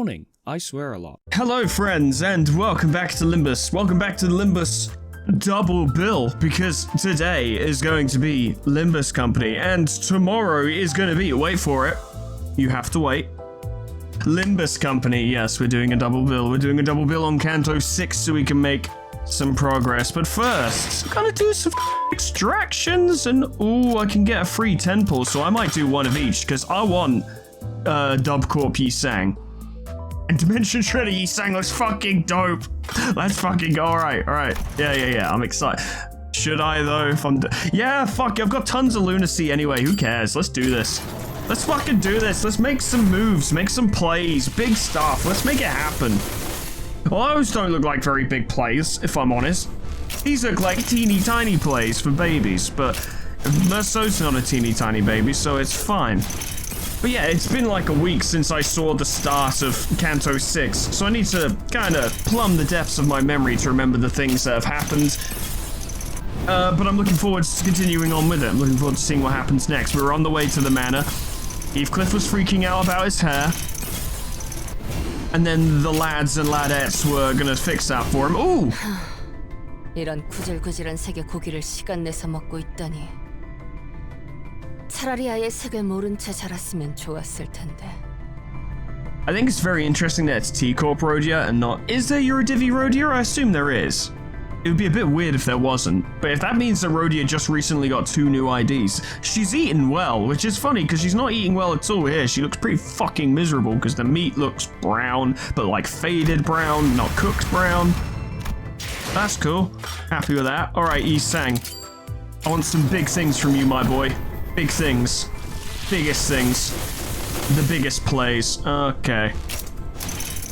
morning. I swear a lot. Hello friends, and welcome back to Limbus. Welcome back to the Limbus double bill, because today is going to be Limbus Company, and tomorrow is going to be, wait for it, you have to wait, Limbus Company. Yes, we're doing a double bill. We're doing a double bill on Canto 6 so we can make some progress. But first, I'm gonna do some extractions, and ooh, I can get a free 10 pull, so I might do one of each, because I want Dub Corp Yi-Sang. And Dimension Shredder Yi-Sang looks fucking dope. Let's fucking go. Alright. Yeah, I'm excited. Should I, though? If I'm... yeah, fuck, I've got tons of lunacy anyway. Who cares? Let's do this. Let's fucking do this. Let's make some moves, make some plays, big stuff. Let's make it happen. Well, those don't look like very big plays, if I'm honest. These look like teeny tiny plays for babies, but Merso's not a teeny tiny baby, so it's fine. But yeah, it's been like a week since I saw the start of Canto 6, so I need to kind of plumb the depths of my memory to remember the things that have happened. But I'm looking forward to continuing on with it. I'm looking forward to seeing what happens next. We're on the way to the manor. Heathcliff was freaking out about his hair. And then the lads and ladettes were gonna fix that for him. Ooh! 이런 구질구질한 색의 고기를 시간 내서 먹고 있다니. 차라리 아예 색을 모른 채 자랐으면 좋았을 텐데. I think it's very interesting that it's T-Corp Rhodia and not... Is there Eurodivi Rhodia? I assume there is. It would be a bit weird if there wasn't, but if that means that Rhodia just recently got 2 new IDs, she's eating well, which is funny because she's not eating well at all here. She looks pretty fucking miserable because the meat looks brown, but like faded brown, not cooked brown. That's cool. Happy with that. All right, Yi-Sang. I want some big things from you, my boy. Big things. Biggest things. The biggest plays. Okay.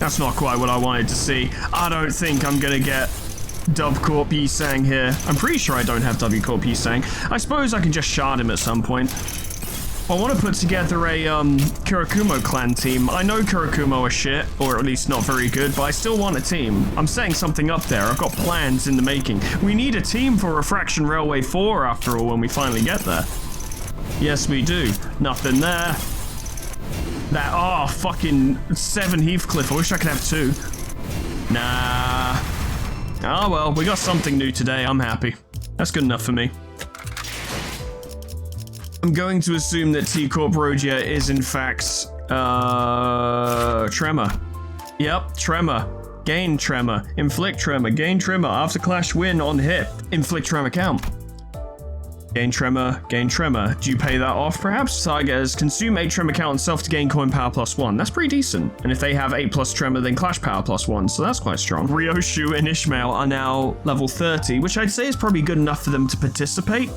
That's not quite what I wanted to see. I don't think I'm gonna get Dub Corp Yi-Sang here. I'm pretty sure I don't have W Corp Yi-Sang. I suppose I can just shard him at some point. I want to put together a Kurakumo clan team. I know Kurakumo are shit, or at least not very good, but I still want a team. I'm setting something up there. I've got plans in the making. We need a team for Refraction Railway 4 after all when we finally get there. Yes, we do. Nothing there. That, oh, fucking 7 Heathcliff. I wish I could have 2. Nah. Oh well, we got something new today. I'm happy. That's good enough for me. I'm going to assume that T-Corp Rhodia is in fact, Tremor. Yep, Tremor. Gain Tremor. Inflict Tremor. Gain Tremor. After Clash win on hit. Inflict Tremor count. Gain Tremor. Gain Tremor. Do you pay that off perhaps? Tigers consume 8 Tremor count on self to gain coin power +1. That's pretty decent. And if they have 8 plus Tremor, then Clash power +1, so that's quite strong. Ryoshu and Ishmael are now level 30, which I'd say is probably good enough for them to participate,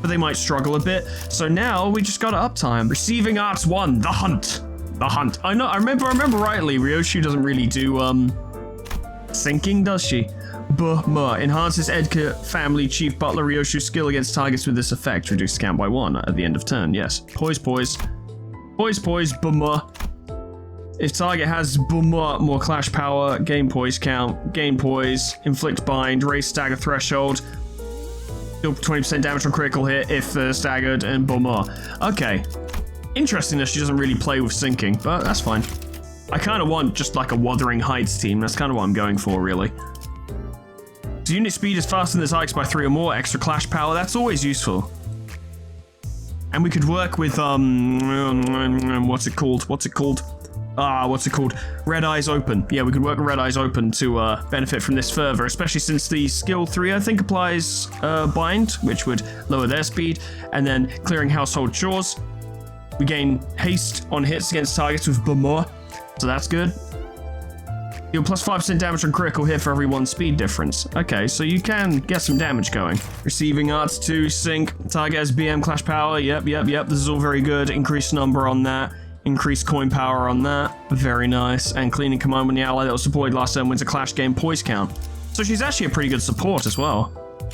but they might struggle a bit. So now we just got uptime. Receiving Arts 1, the hunt. The hunt. I know, I remember rightly, Ryoshu doesn't really do, sinking, does she? Enhances Edgar family chief butler Ryoshu's skill against targets with this effect. Reduce count by 1 at the end of turn. Yes. Poise. If target has more clash power, gain poise count, gain poise, inflict bind, raise stagger threshold, deal 20% damage on critical hit if staggered, and Okay. Interesting that she doesn't really play with sinking, but that's fine. I kind of want just like a Wuthering Heights team. That's kind of what I'm going for, really. So unit speed is faster than the targets by 3 or more, extra clash power, that's always useful. And we could work with, what's it called? Red Eyes Open. Yeah, we could work with Red Eyes Open to benefit from this further, especially since the skill 3, I think, applies Bind, which would lower their speed, and then clearing household chores. We gain haste on hits against targets with Bumor, so that's good. Deal plus 5% damage on critical hit for every 1 speed difference. Okay, so you can get some damage going. Receiving Arts 2, Sync, target has BM Clash Power. Yep. This is all very good. Increased number on that. Increased coin power on that. Very nice. And Cleaning Command when the ally that was deployed last turn wins a Clash game poise count. So she's actually a pretty good support as well.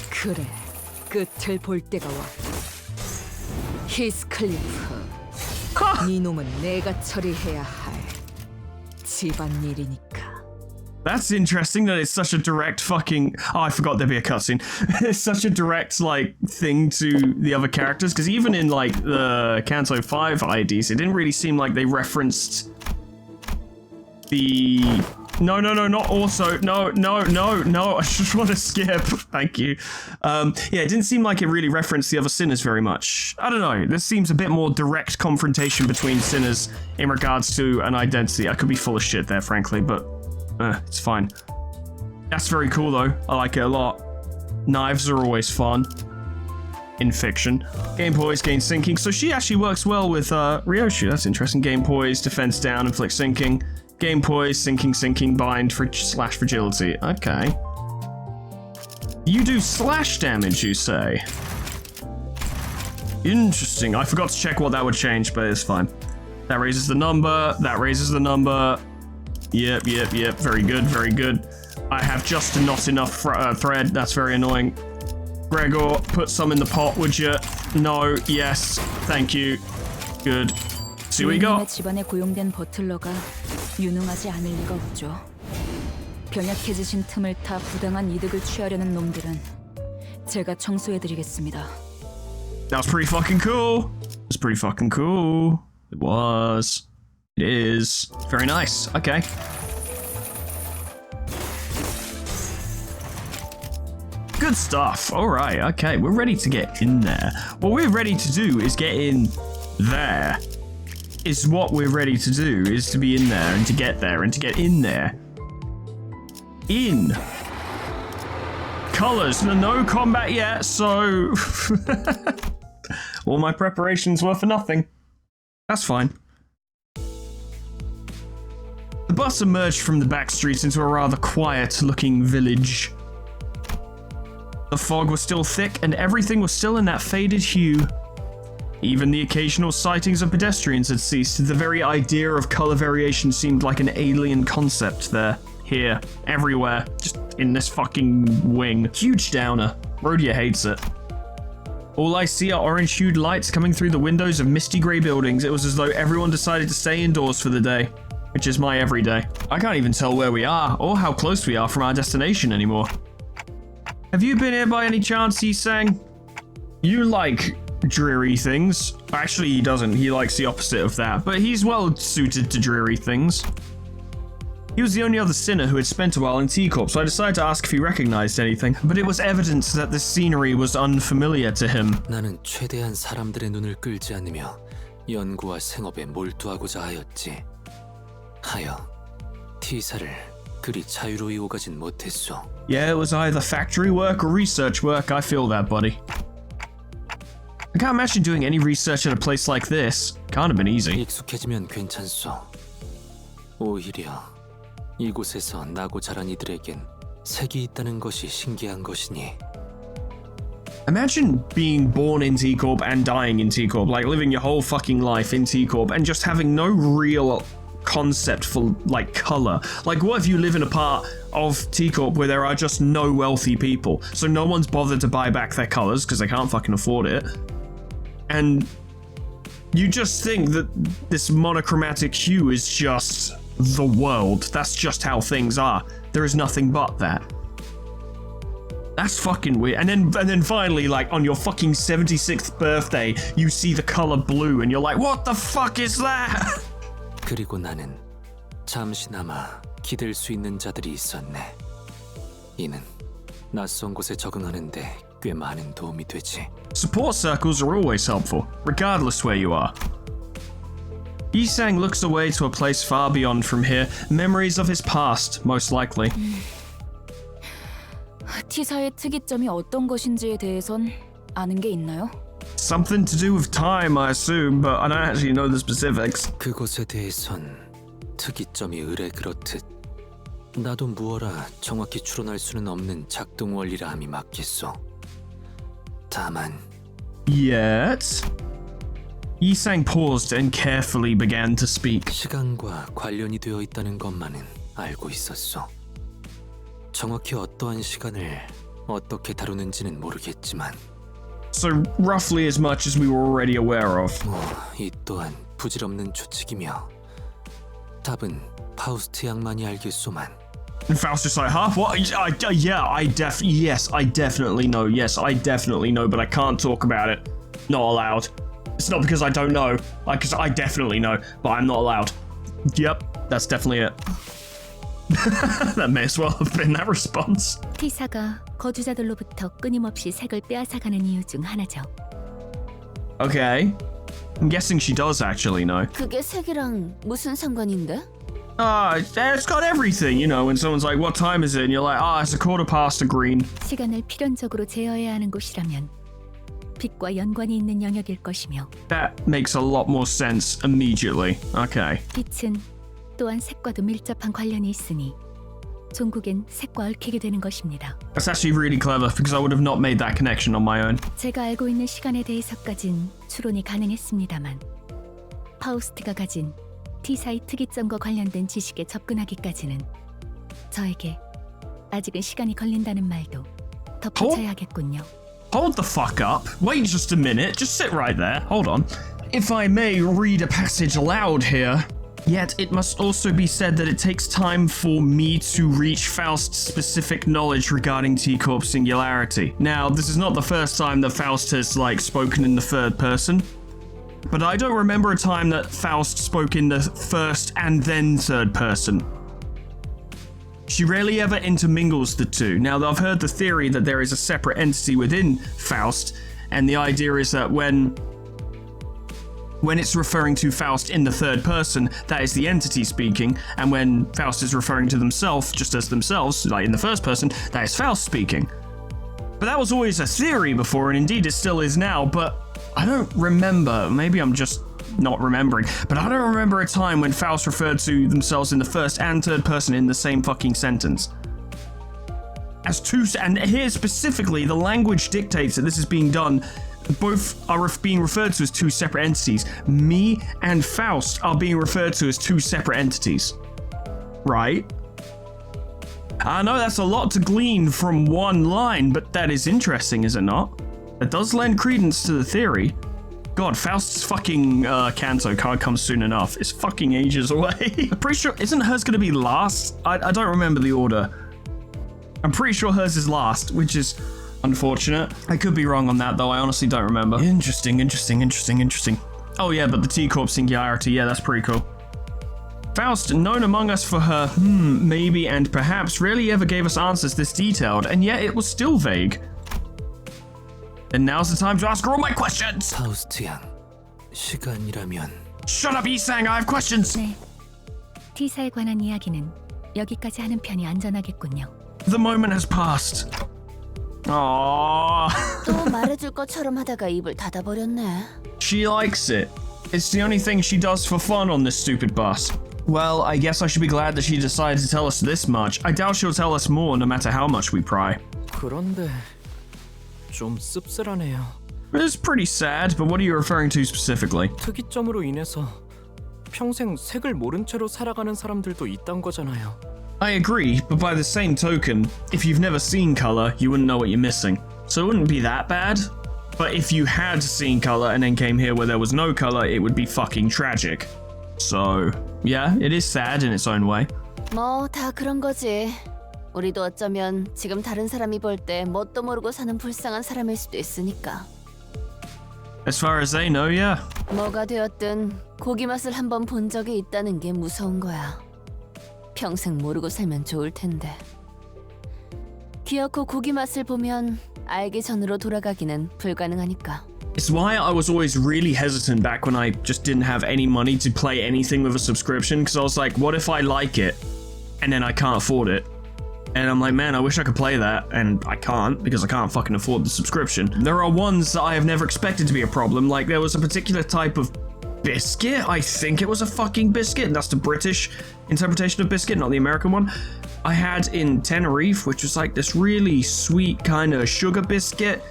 그래, 끝을 볼 때가 왔다. 히스클리프, 네 놈은 내가 처리해야 할 집안일이니까. That's interesting that it's such a direct fucking... Oh, I forgot there'd be a cutscene. It's such a direct, like, thing to the other characters, because even in, like, the Canto 5 IDs, it didn't really seem like they referenced No, not also. No. I just want to skip. Thank you. Yeah, it didn't seem like it really referenced the other sinners very much. I don't know. This seems a bit more direct confrontation between sinners in regards to an identity. I could be full of shit there, frankly, but it's fine. That's very cool, though. I like it a lot. Knives are always fun in fiction. Game poise, gain sinking. So she actually works well with Ryoshi. That's interesting. Game poise, defense down, inflict sinking. Game poise, sinking, bind, slash fragility. Okay. You do slash damage, you say? Interesting. I forgot to check what that would change, but it's fine. That raises the number. That raises the number. Yep. Very good. I have just not enough thread. That's very annoying. Gregor, put some in the pot, would you? No. Yes. Thank you. Good. See what we got. 집안에 고용된 버틀러가 유능하지 않을 리가 없죠. 병약해지신 틈을 타 부당한 이득을 취하려는 놈들은 제가 청소해드리겠습니다. That was pretty fucking cool. It was. It is. Very nice. Okay. Good stuff. All right. Okay. We're ready to get in there. What we're ready to do is get in there. Is what we're ready to do, is to be in there and to get there and to get in there. In. Colors. No combat yet, so all my preparations were for nothing. That's fine. The bus emerged from the back streets into a rather quiet-looking village. The fog was still thick and everything was still in that faded hue. Even the occasional sightings of pedestrians had ceased. The very idea of color variation seemed like an alien concept there. Here. Everywhere. Just in this fucking wing. Huge downer. Rhodia hates it. All I see are orange-hued lights coming through the windows of misty grey buildings. It was as though everyone decided to stay indoors for the day. Which is my everyday. I can't even tell where we are, or how close we are from our destination anymore. Have you been here by any chance, he sang? You like dreary things. Actually, he doesn't. He likes the opposite of that, but he's well suited to dreary things. He was the only other sinner who had spent a while in T-Corp, so I decided to ask if he recognized anything, but it was evident that the scenery was unfamiliar to him. 나는 최대한 사람들의 눈을 끌지 않으며 연구와 생업에 몰두하고자 하였지. 하여 T사를 그리 자유로이 오가진 못했소. Yeah, it was either factory work or research work. I feel that, buddy. I can't imagine doing any research at a place like this. Can't have been easy. 익숙해지면 괜찮소. 오히려 이곳에서 나고 자란 이들에겐 색이 있다는 것이 신기한 것이니. Imagine being born in T-Corp and dying in T-Corp, like living your whole fucking life in T-Corp and just having no real concept for like color. Like, what if you live in a part of T-Corp where there are just no wealthy people, so no one's bothered to buy back their colors because they can't fucking afford it, and you just think that this monochromatic hue is just the world. That's just how things are. There is nothing but that. That's fucking weird. And then finally, like, on your fucking 76th birthday, you see the color blue and you're like, what the fuck is that? 그리고 나는 잠시나마 기댈 수 있는 자들이 있었네. 이는 낯선 곳에 적응하는데 꽤 많은 도움이 되지. Support circles are always helpful, regardless where you are. Yisang looks away to a place far beyond from here, memories of his past, most likely. T사의 특이점이 어떤 것인지에 대해선 아는 게 있나요? Something to do with time, I assume, but I don't actually know the specifics. 그것에 대해선 특이점이 의뢰 그렇듯 나도 무어라 정확히 추론할 수는 없는 작동 원리라 함이 맞겠소. 다만 Yet Yisang paused and carefully began to speak. 시간과 관련이 되어 있다는 것만은 알고 있었소. 정확히 어떠한 시간을 어떻게 다루는지는 모르겠지만 So roughly as much as we were already aware of. 이 또한 부질없는 추측이며 답은 파우스트 양만이 알겠소만. And Faust is like, huh? What? Yes, I definitely know. Yes, I definitely know, but I can't talk about it. Not allowed. It's not because I don't know, like, because I definitely know, but I'm not allowed. Yep. That's definitely it. That may as well have been that response. T사가 거주자들로부터 끊임없이 색을 빼앗아가는 이유 중 하나죠. Okay. I'm guessing she does actually know. 그게 색이랑 무슨 상관인데? It's got everything, you know, when someone's like, what time is it? And you're like, it's a quarter past the green. 시간을 필연적으로 제어해야 하는 곳이라면 빛과 연관이 있는 영역일 것이며 That makes a lot more sense immediately. Okay. 빛은 또한 색과도 밀접한 관련이 있으니 종국엔 색과 얽히게 되는 것입니다. That's actually really clever because I would have not made that connection on my own. 제가 알고 있는 시간에 대해서까진 추론이 가능했습니다만 파우스트가 가진 T사의 특이점과 관련된 지식에 접근하기까지는 저에게 아직은 시간이 걸린다는 말도 덧붙여야겠군요. Hold the fuck up. Wait just a minute. Just sit right there. Hold on. If I may read a passage aloud here. Yet it must also be said that it takes time for me to reach Faust's specific knowledge regarding T-Corp singularity. Now, this is not the first time that Faust has, spoken in the third person. But I don't remember a time that Faust spoke in the first and then third person. She rarely ever intermingles the two. Now, I've heard the theory that there is a separate entity within Faust, and the idea is that when it's referring to Faust in the third person, that is the entity speaking, and when Faust is referring to themselves, just as themselves, like in the first person, that is Faust speaking. But that was always a theory before, and indeed it still is now, but I don't remember, maybe I'm just not remembering, but I don't remember a time when Faust referred to themselves in the first and third person in the same fucking sentence. As two, and here specifically, the language dictates that this is being done. Both are being referred to as two separate entities. Me and Faust are being referred to as two separate entities. Right? I know that's a lot to glean from one line, but that is interesting, is it not? It does lend credence to the theory. God, Faust's fucking canto can't come soon enough. It's fucking ages away. I'm pretty sure, isn't hers gonna be last? I don't remember the order. I'm pretty sure hers is last, which is unfortunate. I could be wrong on that though, I honestly don't remember. Interesting. Oh yeah, but the T-Corp singularity, yeah, that's pretty cool. Faust, known among us for her maybe and perhaps, rarely ever gave us answers this detailed, and yet it was still vague. And now's the time to ask her all my questions! 파우스트 양, 시간이라면 Shut up, Isang, I have questions! 네, T사에 관한 이야기는 여기까지 하는 편이 안전하겠군요. The moment has passed. Aww. 또 말해줄 것처럼 하다가 입을 닫아버렸네. She likes it. It's the only thing she does for fun on this stupid bus. Well, I guess I should be glad that she decided to tell us this much. I doubt she'll tell us more no matter how much we pry. 그런데 좀 씁쓸하네요. It's pretty sad, but what are you referring to specifically? 특이점으로 인해서 평생 색을 모른 채로 살아가는 사람들도 있단 거잖아요. I agree, but by the same token, if you've never seen color, you wouldn't know what you're missing. So it wouldn't be that bad. But if you had seen color and then came here where there was no color, it would be fucking tragic. So, yeah, it is sad in its own way. 뭐 다 그런 거지. 우리도 어쩌면 지금 다른 사람이 볼 때 뭣도 모르고 사는 불쌍한 사람일 수도 있으니까. As far as they know, yeah. 뭐가 되었든 고기 맛을 한번 본 적이 있다는 게 무서운 거야. 평생 모르고 살면 좋을 텐데. 기어코 고기 맛을 보면 알기 전으로 돌아가기는 불가능하니까. It's why I was always really hesitant back when I just didn't have any money to play anything with a subscription, because I was like, what if I like it and then I can't afford it? And I'm like, man, I wish I could play that, and I can't because I can't fucking afford the subscription. There are ones that I have never expected to be a problem, like there was a particular type of biscuit, I think it was a fucking biscuit, and that's the British interpretation of biscuit, not the American one. I had in Tenerife, which was like this really sweet kind of sugar biscuit,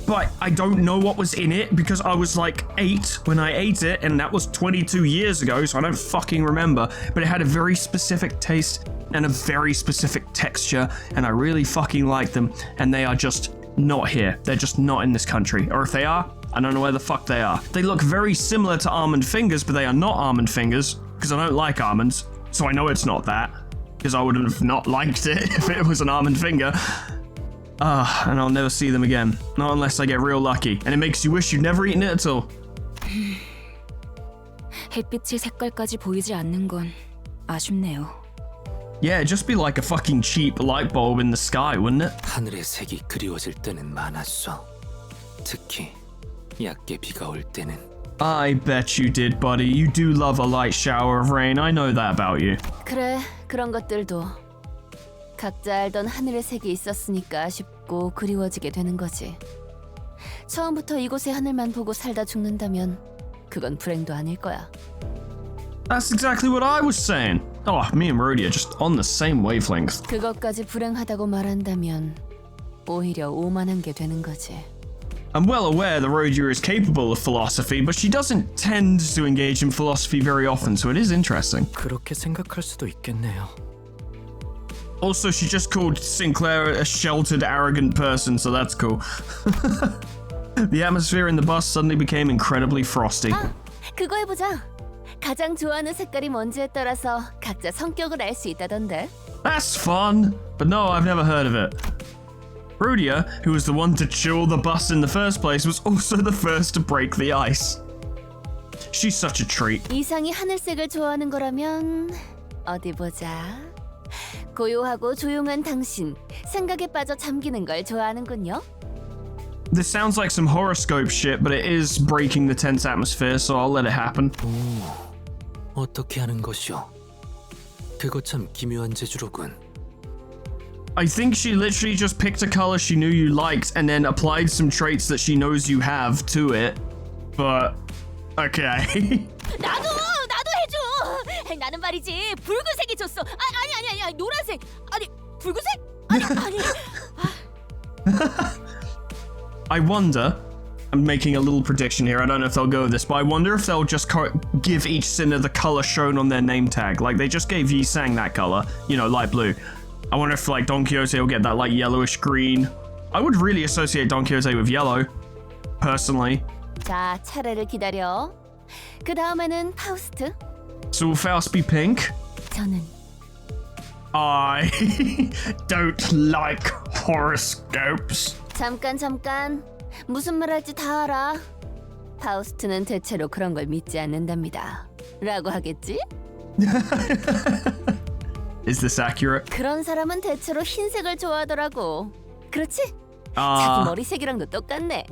but I don't know what was in it because I was like 8 when I ate it, and that was 22 years ago, so I don't fucking remember. But it had a very specific taste and a very specific texture, and I really fucking like them, and they are just not here. They're just not in this country. Or if they are, I don't know where the fuck they are. They look very similar to almond fingers, but they are not almond fingers because I don't like almonds, so I know it's not that because I would have not liked it if it was an almond finger. And I'll never see them again. Not unless I get real lucky. And it makes you wish you'd never eaten it at all. 햇빛의 색깔까지 보이지 않는 건 아쉽네요. Yeah, it'd just be like a fucking cheap light bulb in the sky, wouldn't it? 하늘의 색이 그리워질 때는 많았어. 특히 얕게 비가 올 때는. I bet you did, buddy. You do love a light shower of rain. I know that about you. 그래, 그런 것들도 각자 알던 하늘의 색이 있었으니까 아쉽고 그리워지게 되는 거지. 처음부터 이곳의 하늘만 보고 살다 죽는다면 그건 불행도 아닐 거야. That's exactly what I was saying. Oh, me and Rhodey are just on the same wavelength. 그것까지 불행하다고 말한다면 오히려 오만한 게 되는 거지. I'm well aware that Rhodia is capable of philosophy, but she doesn't tend to engage in philosophy very often, so it is interesting. 그렇게 생각할 수도 있겠네요. Also, she just called Sinclair a sheltered, arrogant person, so that's cool. The atmosphere in the bus suddenly became incredibly frosty. 아, 그거 해보자. 가장 좋아하는 색깔이 뭔지에 따라서 각자 성격을 알 수 있다던데. That's fun, but no, I've never heard of it. Rhodia, who was the one to chill the bus in the first place, was also the first to break the ice. She's such a treat. 이상이 하늘색을 좋아하는 거라면 어디 보자. 고요하고 조용한 당신, 생각에 빠져 잠기는 걸 좋아하는군요. This sounds like some horoscope shit, but it is breaking the tense atmosphere, so I'll let it happen. 어떻게 하는 것이오? 그거 참 기묘한 재주로군. I think she literally just picked a color she knew you liked and then applied some traits that she knows you have to it. But, okay. 나도 해줘. 나는 말이지 붉은색이 좋소. 아니 노란색. 아니 붉은색? 아니. I wonder, I'm making a little prediction here, I don't know if they'll go with this, but I wonder if they'll just give each sinner the color shown on their name tag. Like, they just gave Yi Sang that color, you know, light blue. I wonder if, like, Don Quixote will get that, like, yellowish green. I would really associate Don Quixote with yellow, personally. 자, 차례를 기다려. 그 다음에는 파우스트. So will Faust be pink? 저는 I don't like horoscopes. 잠깐. 무슨 말 할지 다 알아. 파우스트는 대체로 그런 걸 믿지 않는답니다. 라고 하겠지? Is this accurate? 그런 사람은 대체로 흰색을 좋아하더라고. 그렇지? 자기 머리색이랑도 똑같네.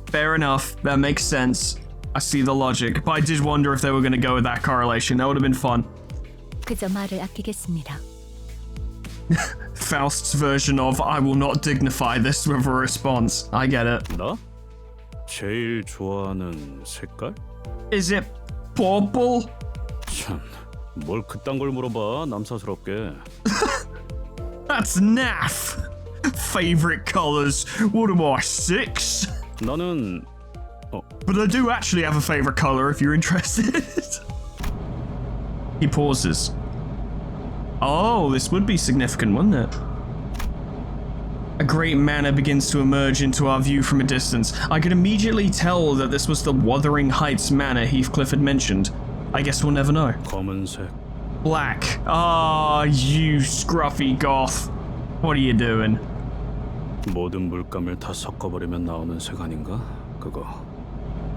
Fair enough. That makes sense. I see the logic. But I did wonder if they were going to go with that correlation. That would have been fun. 그저 말을 아끼겠습니다. Faust's version of I will not dignify this with a response. I get it. 나? 제일 좋아하는 색깔? Is it purple? 참, 뭘 그딴 걸 물어봐, 남사스럽게. That's naff. Favorite colors. What am I, 6? 나는 But I do actually have a favorite color if you're interested. He pauses. Oh, this would be significant, wouldn't it? A great manor begins to emerge into our view from a distance. I could immediately tell that this was the Wuthering Heights manor Heathcliff had mentioned. I guess we'll never know. 검은색. Black. Ah, you scruffy goth. What are you doing? 모든 물감을 다 섞어버리면 나오는 색 아닌가? 그거.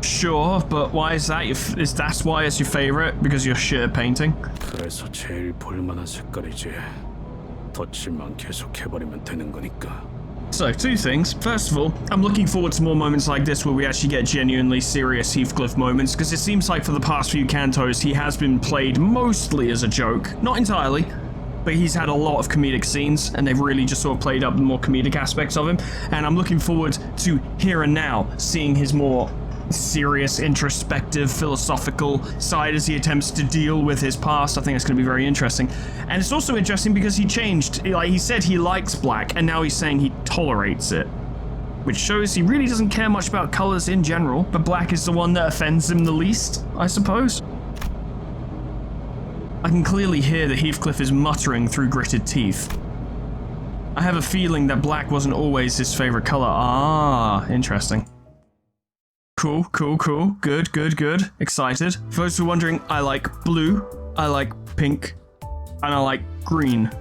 Sure, but why is that? Is that why it's your favorite? Because you're shit at painting? 그래서 제일 볼만한 색깔이지. 덧칠만 계속 해버리면 되는 거니까. So, two things. First of all, I'm looking forward to more moments like this where we actually get genuinely serious Heathcliff moments, because it seems like for the past few cantos he has been played mostly as a joke. Not entirely, but he's had a lot of comedic scenes, and they've really just sort of played up the more comedic aspects of him, and I'm looking forward to here and now seeing his more serious, introspective, philosophical side as he attempts to deal with his past. I think it's going to be very interesting. And it's also interesting because he changed. Like, he said he likes black, and now he's saying he tolerates it, which shows he really doesn't care much about colors in general, but black is the one that offends him the least, I suppose. I can clearly hear that Heathcliff is muttering through gritted teeth. I have a feeling that black wasn't always his favorite color. Ah, interesting. Cool. Good. Excited. For those who are wondering, I like blue, I like pink, and I like green.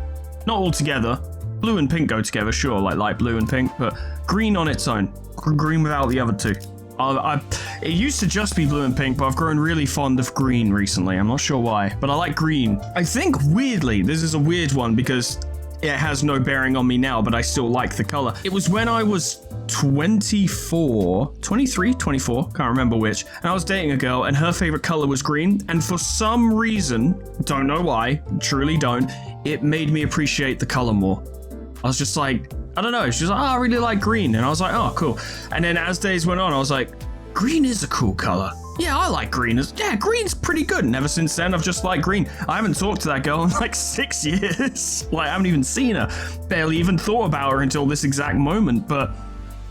Not all together. Blue and pink go together, sure, like light blue and pink, but green on its own. Green without the other two. It used to just be blue and pink, but I've grown really fond of green recently. I'm not sure why, but I like green. I think, weirdly, this is a weird one because it has no bearing on me now, but I still like the color. It was when I was 24, 23, 24, can't remember which, and I was dating a girl and her favorite color was green, and for some reason, don't know why, truly don't, it made me appreciate the color more. I was just like, I don't know, she was like, oh, I really like green, and I was like, oh, cool. And then as days went on, I was like, green is a cool color. Yeah, I like green. Yeah, green's pretty good. And ever since then, I've just liked green. I haven't talked to that girl in like 6 years. Like, I haven't even seen her. Barely even thought about her until this exact moment. But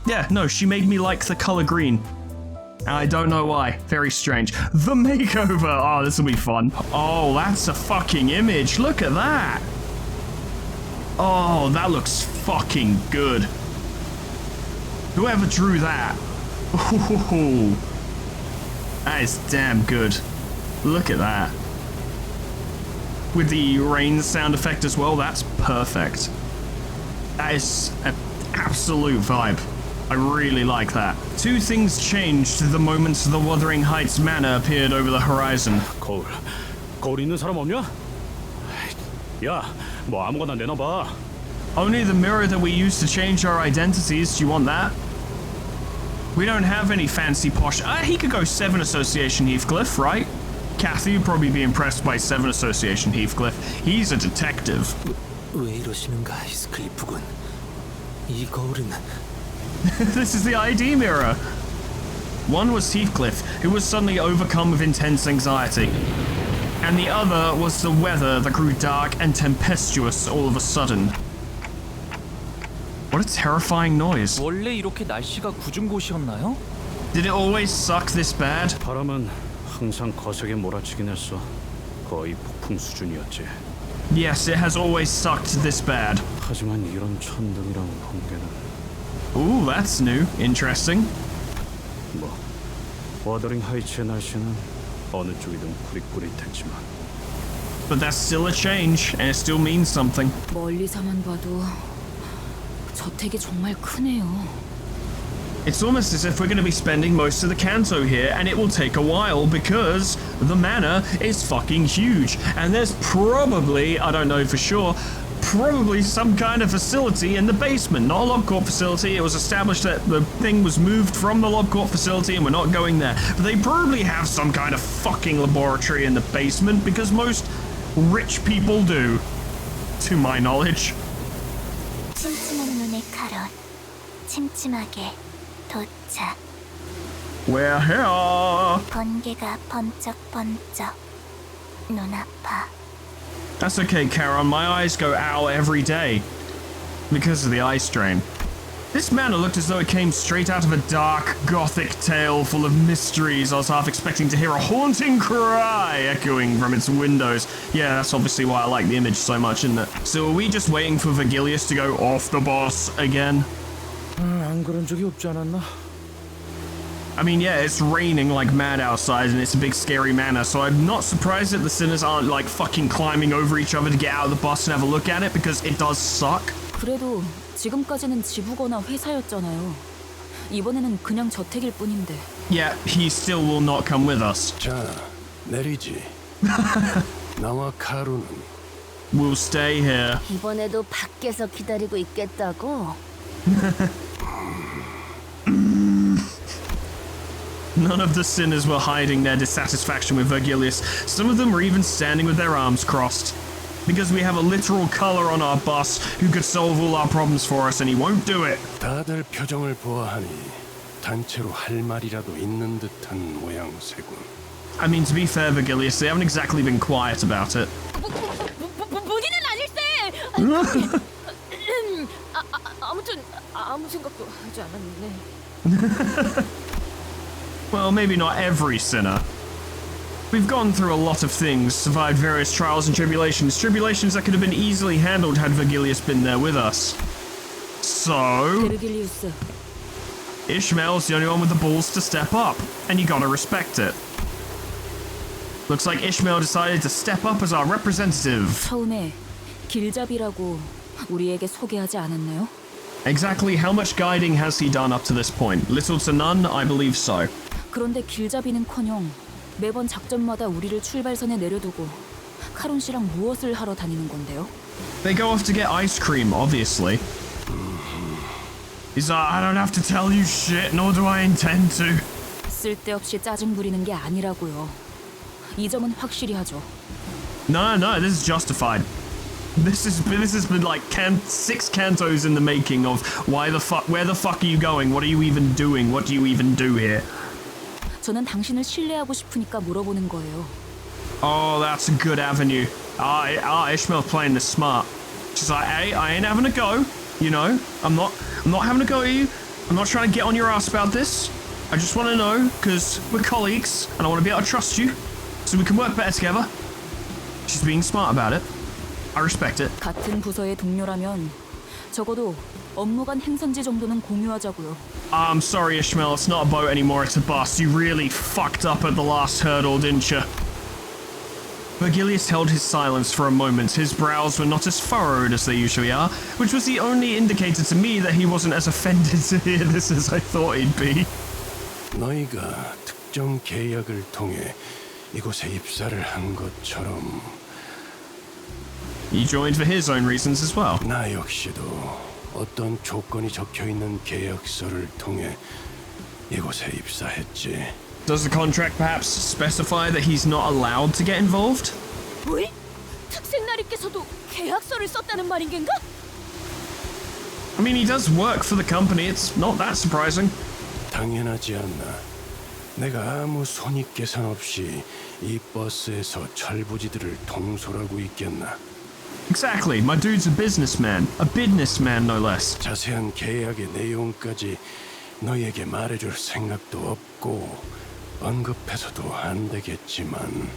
yeah, no, she made me like the color green. And I don't know why. Very strange. The makeover. Oh, this will be fun. Oh, that's a fucking image. Look at that. Oh, that looks fucking good. Whoever drew that. Ooh. That is damn good. Look at that. With the rain sound effect as well, that's perfect. That is an absolute vibe. I really like that. Two things changed the moment the Wuthering Heights Manor appeared over the horizon. 거울 있는 사람 없냐? 야, 뭐 아무거나 내놔봐. Only the mirror that we used to change our identities. Do you want that? We don't have any fancy posh. He could go 7 Association Heathcliff, right? Kathy would probably be impressed by 7 Association Heathcliff. He's a detective. 왜 이러시는가, 히스클리프군. 이 거울은 This is the ID mirror. One was Heathcliff, who was suddenly overcome with intense anxiety. And the other was the weather that grew dark and tempestuous all of a sudden. What a terrifying noise. 원래 이렇게 날씨가 궂은 곳이었나요? Did it always suck this bad? 바람은 항상 거세게 몰아치긴 했어. 거의 폭풍 수준이었지. Yes, it has always sucked this bad. 하지만 이런 천둥이랑 번개는 Ooh, that's new. Interesting. 뭐 워더링 하이츠의 날씨는 어느 쪽이든 구릿구릿했지만 But that's still a change, and it still means something. 멀리서만 봐도 저택이 정말 크네요. It's almost as if we're going to be spending most of the canto here, and it will take a while because the manor is fucking huge. And there's probably, I don't know for sure, probably some kind of facility in the basement. Not a log court facility. It was established that the thing was moved from the log court facility and we're not going there. But they probably have some kind of fucking laboratory in the basement because most rich people do, to my knowledge. 침침한 눈의 카론, 침침하게 도착. We're here. 번개가 번쩍번쩍 눈 아파. That's okay, Charon. My eyes go ow every day because of the eye strain. This manor looked as though it came straight out of a dark, gothic tale full of mysteries. I was half expecting to hear a haunting cry echoing from its windows. Yeah, that's obviously why I like the image so much, isn't it? So are we just waiting for Vergilius to go off the boss again? 안 그런 적이 없지 않았나? I mean, yeah, it's raining like mad outside and it's a big scary manor, so I'm not surprised that the sinners aren't like fucking climbing over each other to get out of the bus and have a look at it, because it does suck. 그래도 지금까지는 지부거나 회사였잖아요. 이번에는 그냥 저택일 뿐인데. Yeah, he still will not come with us. 자, 내리지. 나와 카루는 We'll stay here. 이번에도 밖에서 기다리고 있겠다고? None of the sinners were hiding their dissatisfaction with Vergilius. Some of them were even standing with their arms crossed. Because we have a literal color on our bus who could solve all our problems for us, and he won't do it. 다들 표정을 보아하니 단체로 할 말이라도 있는 듯한 모양새군. I mean, to be fair, Vergilius, they haven't exactly been quiet about it. 본인은 아닐세! 아무튼 아무 생각도 하지 않았네. Well, maybe not every sinner. We've gone through a lot of things, survived various trials and tribulations that could have been easily handled had Vergilius been there with us. So, 베르길리우스, Ishmael's the only one with the balls to step up, and you gotta respect it. Looks like Ishmael decided to step up as our representative. 처음에 길잡이라고 우리에게 소개하지 않았나요? Exactly how much guiding has he done up to this point? Little to none, I believe so. 그런데 길잡이는커녕 매번 작전마다 우리를 출발선에 내려두고 카론 씨랑 무엇을 하러 다니는 건데요? They go off to get ice cream, obviously. He's like, I don't have to tell you shit, nor do I intend to. 쓸데없이 짜증 부리는 게 아니라고요. 이 점은 확실히 하죠. No, this is justified. This has been like 6 cantos in the making of where the fuck are you going? What are you even doing? What do you even do here? 저는 당신을 신뢰하고 싶으니까 물어보는 거예요. Oh, that's a good avenue. Ishmael playing this smart. She's like, hey, I ain't having a go. You know, I'm not having a go at you. I'm not trying to get on your ass about this. I just want to know, because we're colleagues, and I want to be able to trust you, so we can work better together. She's being smart about it. I respect it. 같은 부서의 동료라면 적어도 업무 간 행선지 정도는 공유하자고요. I'm sorry, Ishmael, it's not a boat anymore, it's a bus. You really fucked up at the last hurdle, didn't you? Virgilius held his silence for a moment. His brows were not as furrowed as they usually are, which was the only indicator to me that he wasn't as offended to hear this as I thought he'd be. 너희가 특정 계약을 통해 이곳에 입사를 한 것처럼 He joined for his own reasons as well. 나 역시도 어떤 조건이 적혀있는 계약서를 통해 이곳에 입사했지. Does the contract perhaps specify that he's not allowed to get involved? 왜? 특생나리께서도 계약서를 썼다는 말인 겐가? I mean, he does work for the company, it's not that surprising. 당연하지 않나. 내가 아무 손익계산 없이 이 버스에서 철부지들을 통솔하고 있겠나. Exactly, my dude's a businessman no less. 자세한 계약의 내용까지 너희에게 말해줄 생각도 없고 언급해서도 안 되겠지만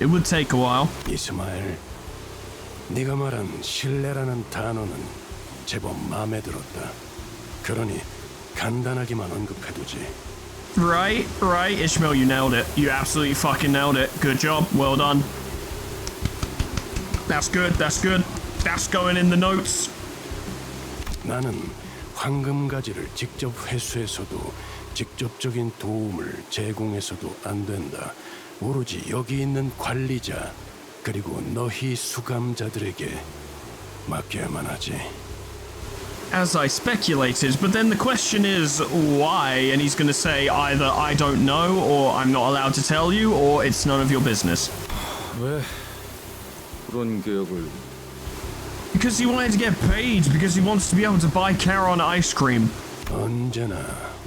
It would take a while. 이스마엘, 네가 말한 신뢰라는 단어는 제법 마음에 들었다. 그러니 간단하게만 언급해두지. Right, Ishmael, you nailed it. You absolutely fucking nailed it. Good job, well done. That's good. That's going in the notes. 나는 황금가지를 직접 회수해서도 직접적인 도움을 제공해서도 안 된다. 오로지 여기 있는 관리자 그리고 너희 수감자들에게 맡겨야만 하지. As I speculated, but then the question is why, and he's going to say either I don't know, or I'm not allowed to tell you, or it's none of your business. 왜 그런 계약을? Because he wanted to get paid, because he wants to be able to buy Charon ice cream. 언제나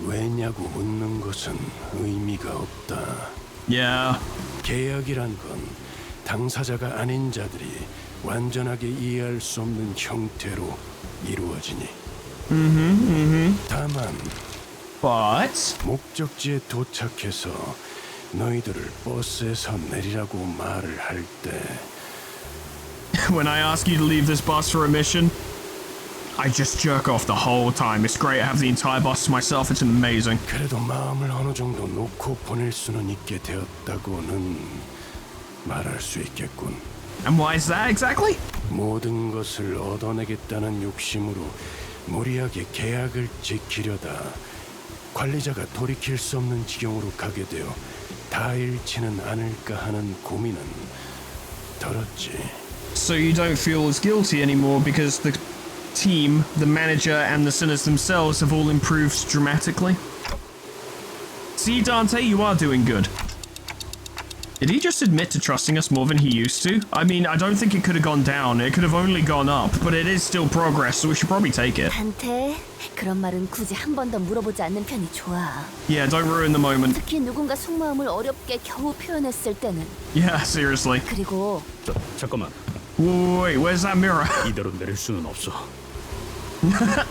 왜냐고 묻는 것은 의미가 없다. Yeah. 계약이란 건 당사자가 아닌 자들이 완전하게 이해할 수 없는 형태로 이루어지니. 다만 But 목적지에 도착해서 너희들을 버스에서 내리라고 말을 할 때 when I ask you to leave this bus for a mission, I just jerk off the whole time. It's great. I have the entire bus to myself. It's amazing. 그래도 마음을 어느 정도 놓고 보낼 수는 있게 되었다고는 말할 수 있겠군. And why is that exactly? 모든 것을 얻어내겠다는 욕심으로 무리하게 계약을 지키려다 관리자가 돌이킬 수 없는 지경으로 가게 되어 다 잃지는 않을까 하는 고민은 덜었지. So you don't feel as guilty anymore because the team, the manager, and the sinners themselves have all improved dramatically? See, Dante, you are doing good. Did he just admit to trusting us more than he used to? I mean, I don't think it could have gone down. It could have only gone up, but it is still progress, so we should probably take it. 한테 그런 말은 굳이 한 번 더 물어보지 않는 편이 좋아. Yeah, don't ruin the moment. 특히 누군가 속마음을 어렵게 겨우 표현했을 때는. Yeah, seriously. 그리고 잠깐만. Wait, where's that mirror? 이대로 내릴 수는 없어.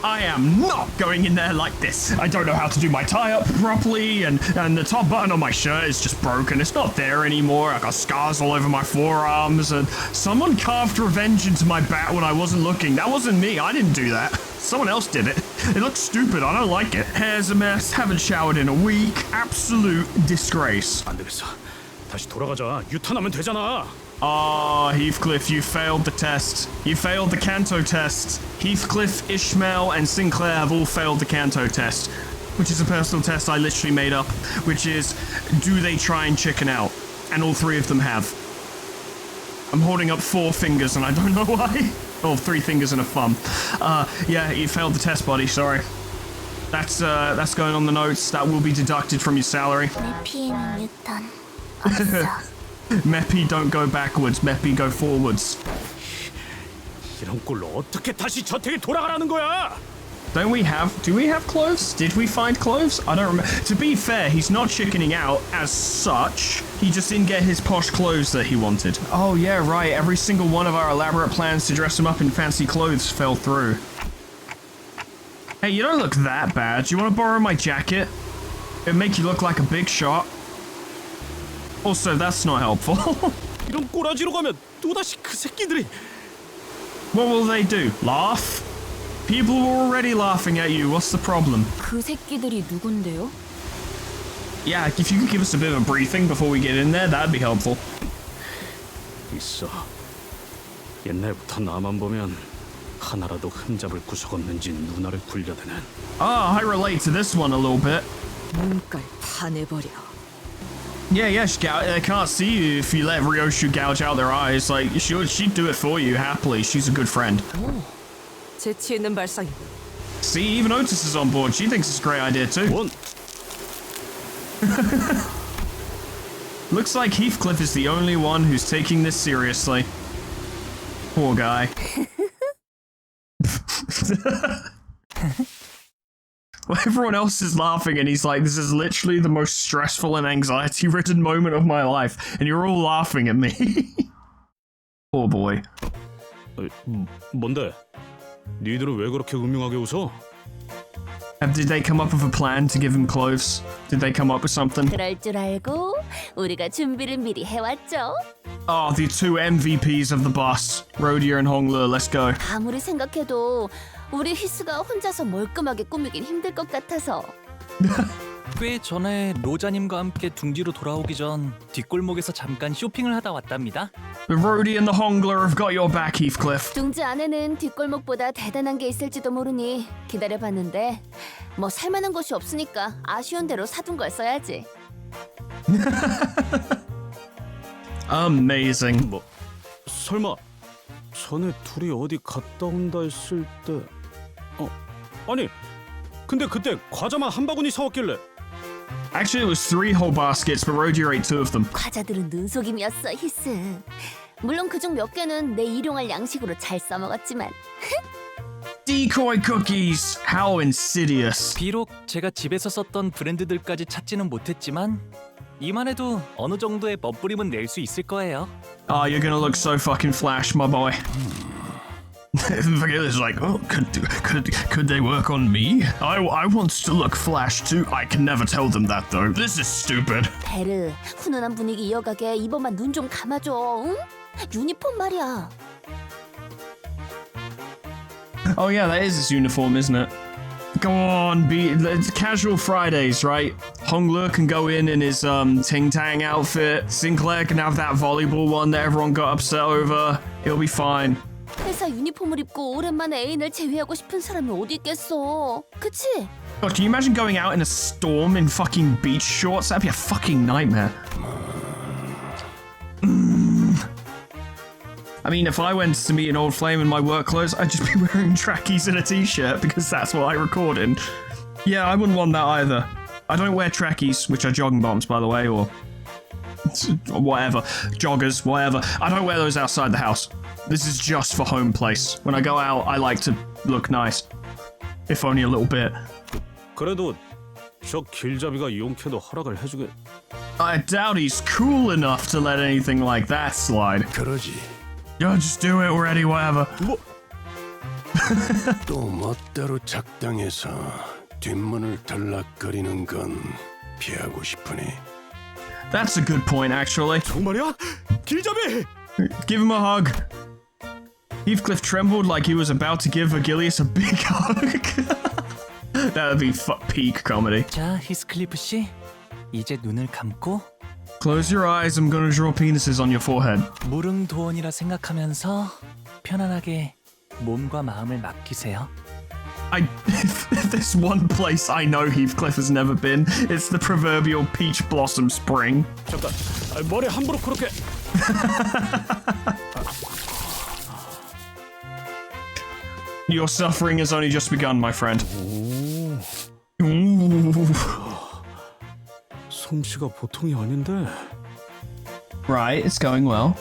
I am not going in there like this. I don't know how to do my tie up properly, and the top button on my shirt is just broken. It's not there anymore. I got scars all over my forearms, and someone carved revenge into my back when I wasn't looking. That wasn't me. I didn't do that. Someone else did it. It looks stupid. I don't like it. Hair's a mess. Haven't showered in a week. Absolute disgrace. 안 되겠어. 다시 돌아가자. 유턴하면 되잖아. Ah, Heathcliff, you failed the test. You failed the Canto test. Heathcliff, Ishmael, and Sinclair have all failed the Canto test, which is a personal test I literally made up, which is, do they try and chicken out? And all three of them have. I'm holding up 4 fingers and I don't know why. Oh, 3 fingers and a thumb. Yeah, you failed the test, buddy, sorry. That's going on the notes. That will be deducted from your salary. 내 피에는 유턴 없어. Meppy, don't go backwards. Meppy, go forwards. 이런 꼴로 어떻게 다시 저택에 돌아가라는 거야? Do we have clothes? Did we find clothes? I don't remember. To be fair, he's not chickening out as such. He just didn't get his posh clothes that he wanted. Oh yeah, right. Every single one of our elaborate plans to dress him up in fancy clothes fell through. Hey, you don't look that bad. Do you want to borrow my jacket? It'd make you look like a big shot. Also, that's not helpful. 이런 꼬라지로 가면 또다시 그 새끼들이. What will they do? Laugh? People were already laughing at you. What's the problem? 그 새끼들이 누군데요? Yeah, if you could give us a bit of a briefing before we get in there, that'd be helpful. 있어. 옛날부터 나만 보면 하나라도 흠잡을 구석 없는지 누나를 굴려대는. Ah, I relate to this one a little bit. 눈깔 파내버려. Yeah, they can't see you if you let Ryoshu gouge out their eyes. Like, she'd do it for you happily. She's a good friend. 재치 있는 발상이. See, even Otis is on board. She thinks it's a great idea too. 원. Looks like Heathcliff is the only one who's taking this seriously. Poor guy. Well, everyone else is laughing and he's like, this is literally the most stressful and anxiety-ridden moment of my life, and you're all laughing at me. Poor boy. 뭔데? 니들은 왜 그렇게 음흉하게 웃어? Did they come up with a plan to give him clothes? Did they come up with something? 그럴 줄 알고 우리가 준비를 미리 해왔죠. Oh, the 2 MVPs of the bus. Rhodia and Honglu, let's go. 아무리 생각해도 우리 히스가 혼자서 멀끔하게 꾸미긴 힘들 것 같아서. 꽤 전에 로자님과 함께 둥지로 돌아오기 전 뒷골목에서 잠깐 쇼핑을 하다 왔답니다. The Rhodey and the Hongler have got your back, Heathcliff. 둥지 안에는 뒷골목보다 대단한 게 있을지도 모르니 기다려봤는데 뭐 살만한 곳이 없으니까 아쉬운 대로 사둔 걸 써야지. Amazing. 뭐 설마 전에 둘이 어디 갔다 온다 했을 때 아니 근데 그때 과자만 한 바구니 사왔길래. Actually, it was 3 whole baskets, but Rhodia ate 2 of them. 과자들은 눈속임이었어, 히스. 물론 그중 몇 개는 내 일용할 양식으로 잘 써먹었지만. Decoy cookies! How insidious. 비록 제가 집에서 썼던 브랜드들까지 찾지는 못했지만 이만 해도 어느 정도의 멋부림은 낼 수 있을 거예요. Oh, you're gonna look so fucking flash, my boy. It's like, oh, could they work on me? I want to look flash too. I can never tell them that though. This is stupid. 베르, 훈훈한 분위기 이어가게 이번만 눈 좀 감아줘, 응? 유니폼 말이야. Oh yeah, that is his uniform, isn't it? Go on, it's casual Fridays, right? Honglu can go in his Ting Tang outfit. Sinclair can have that volleyball one that everyone got upset over. It'll be fine. 회사 유니폼을 입고 오랜만에 애인을 제외하고 싶은 사람이 어디 있겠어? 그치? God, can you imagine going out in a storm in fucking beach shorts? That'd be a fucking nightmare. I mean, if I went to meet an old flame in my work clothes, I'd just be wearing trackies and a t-shirt because that's what I record in. Yeah, I wouldn't want that either. I don't wear trackies, which are jogging bottoms, by the way, or whatever. Joggers, whatever. I don't wear those outside the house. This is just for home place. When I go out, I like to look nice. If only a little bit. 그래도 저 길잡이가 용케도 허락을 해주게. I doubt he's cool enough to let anything like that slide. 그러지. Yeah, just do it already, whatever. 뭐? 또 멋대로 작당해서 뒷문을 들락거리는 건 피하고 싶으니. That's a good point, actually. 정말이야? 길잡이! Give him a hug. Heathcliff trembled like he was about to give Vergilius a big hug. That would be peak comedy. 자, 히스클리프 씨, 이제 눈을 감고 Close your eyes. I'm gonna draw penises on your forehead. 무릉도원이라 생각하면서 편안하게 몸과 마음을 맡기세요. If there's one place I know Heathcliff has never been, it's the proverbial peach blossom spring. 잠깐, 머리 함부로 그렇게. Your suffering has only just begun, my friend. Ooh. 솜씨가 보통이 아닌데. Right, it's going well.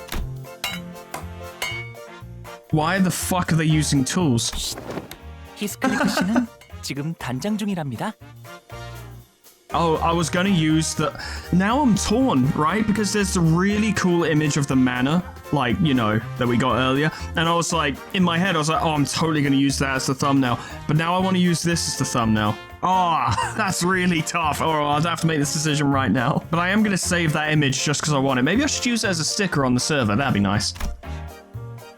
Why the fuck are they using tools? 히스클리프 씨는 지금 단장 중이랍니다. Oh, I was gonna use the... Now I'm torn, right? Because there's the really cool image of the manor, like, you know, that we got earlier. And I was like, in my head, I was like, oh, I'm totally gonna use that as the thumbnail. But now I want to use this as the thumbnail. Oh, that's really tough. Oh, I'd have to make this decision right now. But I am gonna save that image just because I want it. Maybe I should use it as a sticker on the server. That'd be nice.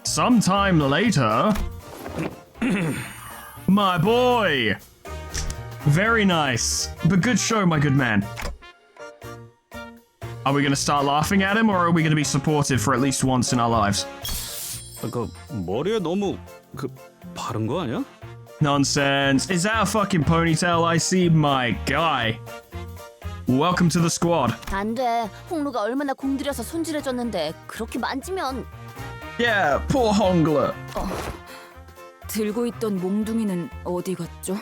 Sometime later... My boy! Very nice. But good show, my good man. Are we gonna start laughing at him, or are we gonna be supportive for at least once in our lives? 그 머리에 너무 바른 거 아니야? Nonsense. Is that a fucking ponytail I see? My guy. Welcome to the squad. 안 돼. 홍루가 얼마나 공들여서 손질해줬는데 그렇게 만지면... Yeah, poor Hongler. 들고 있던 몽둥이는 어디 갔죠?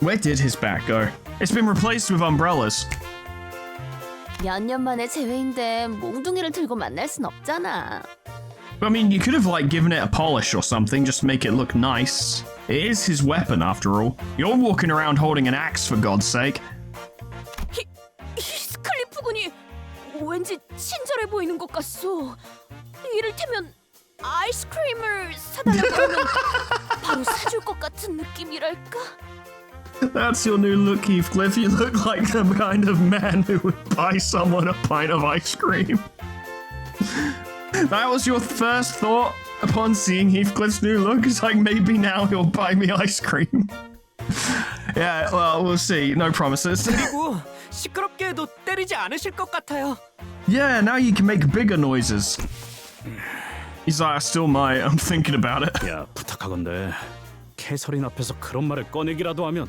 Where did his back go? It's been replaced with umbrellas. 몇 년 만에 재회인데 몽둥이를 들고 만날 순 없잖아. I mean, you could have, like, given it a polish or something, just to make it look nice. It is his weapon, after all. You're walking around holding an axe, for God's sake. 히스클리프 군이 왠지 친절해 보이는 것 같소. 이를테면 아이스크림을 사달라고 하면 바로 사줄 것 같은 느낌이랄까? That's your new look, Heathcliff. You look like the kind of man who would buy someone a pint of ice cream. That was your first thought upon seeing Heathcliff's new look? It's like, maybe now he'll buy me ice cream. Yeah, well, we'll see. No promises. 그리고 시끄럽게 해도 때리지 않으실 것 같아요. Yeah, now you can make bigger noises. He's like, I still might. I'm thinking about it. 야, 부탁하건대. 캐서린 앞에서 그런 말을 꺼내기라도 하면.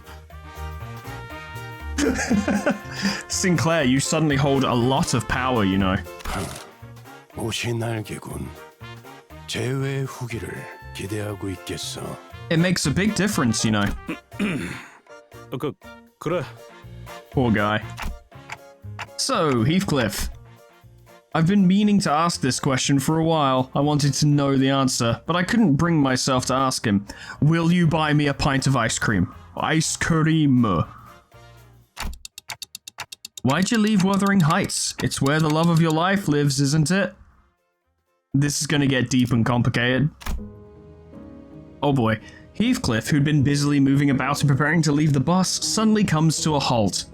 Sinclair, you suddenly hold a lot of power, you know. 옷이 날개군. 재회의 후기를 기대하고 있겠어. It makes a big difference, you know. 그래. Poor guy. So, Heathcliff. I've been meaning to ask this question for a while. I wanted to know the answer, but I couldn't bring myself to ask him. Will you buy me a pint of ice cream? Ice cream. Why'd you leave Wuthering Heights? It's where the love of your life lives, isn't it? This is gonna get deep and complicated. Oh boy. Heathcliff, who'd been busily moving about and preparing to leave the bus, suddenly comes to a halt.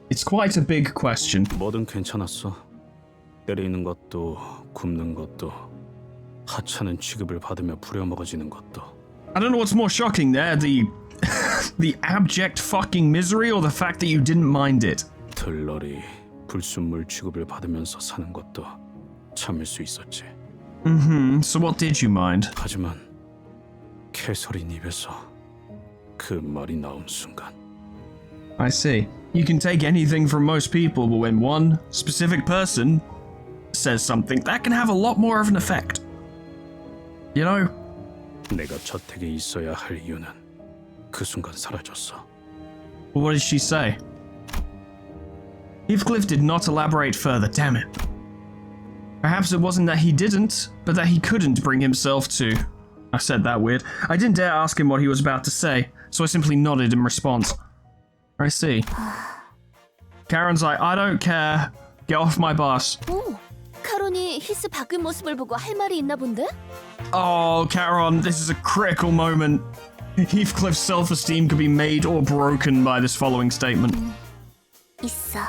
It's quite a big question. 뭐든 괜찮았어. 때리는 것도 굽는 것도 하찮은 취급을 받으며 부려먹어지는 것도. I don't know what's more shocking there, the abject fucking misery or the fact that you didn't mind it. 들러리 불순물 취급을 받으면서 사는 것도 참을 수 있었지. So what did you mind? 하지만 캐서린 입에서 그 말이 나온 순간 I see. You can take anything from most people, but when one specific person says something, that can have a lot more of an effect. You know? 내가 저택에 있어야 할 이유는 그 순간 사라졌어. What did she say? Heathcliff did not elaborate further, damn it. Perhaps it wasn't that he didn't, but that he couldn't bring himself to. I said that weird. I didn't dare ask him what he was about to say, so I simply nodded in response. I see. Karen's like, I don't care. Get off my bus. 오, 카론이 히스 바뀐 모습을 보고 할 말이 있나 본데? Oh, Karen, this is a critical moment. Heathcliff's self-esteem could be made or broken by this following statement. 있어.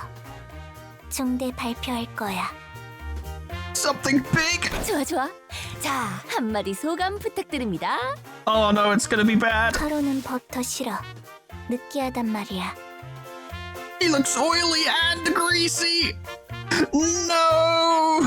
중대 발표할 거야. Something big! 좋아 좋아. 자, 한마디 소감 부탁드립니다. Oh no, it's gonna be bad. 카로는 버터 싫어. 느끼하단 말이야. He looks oily and greasy. No.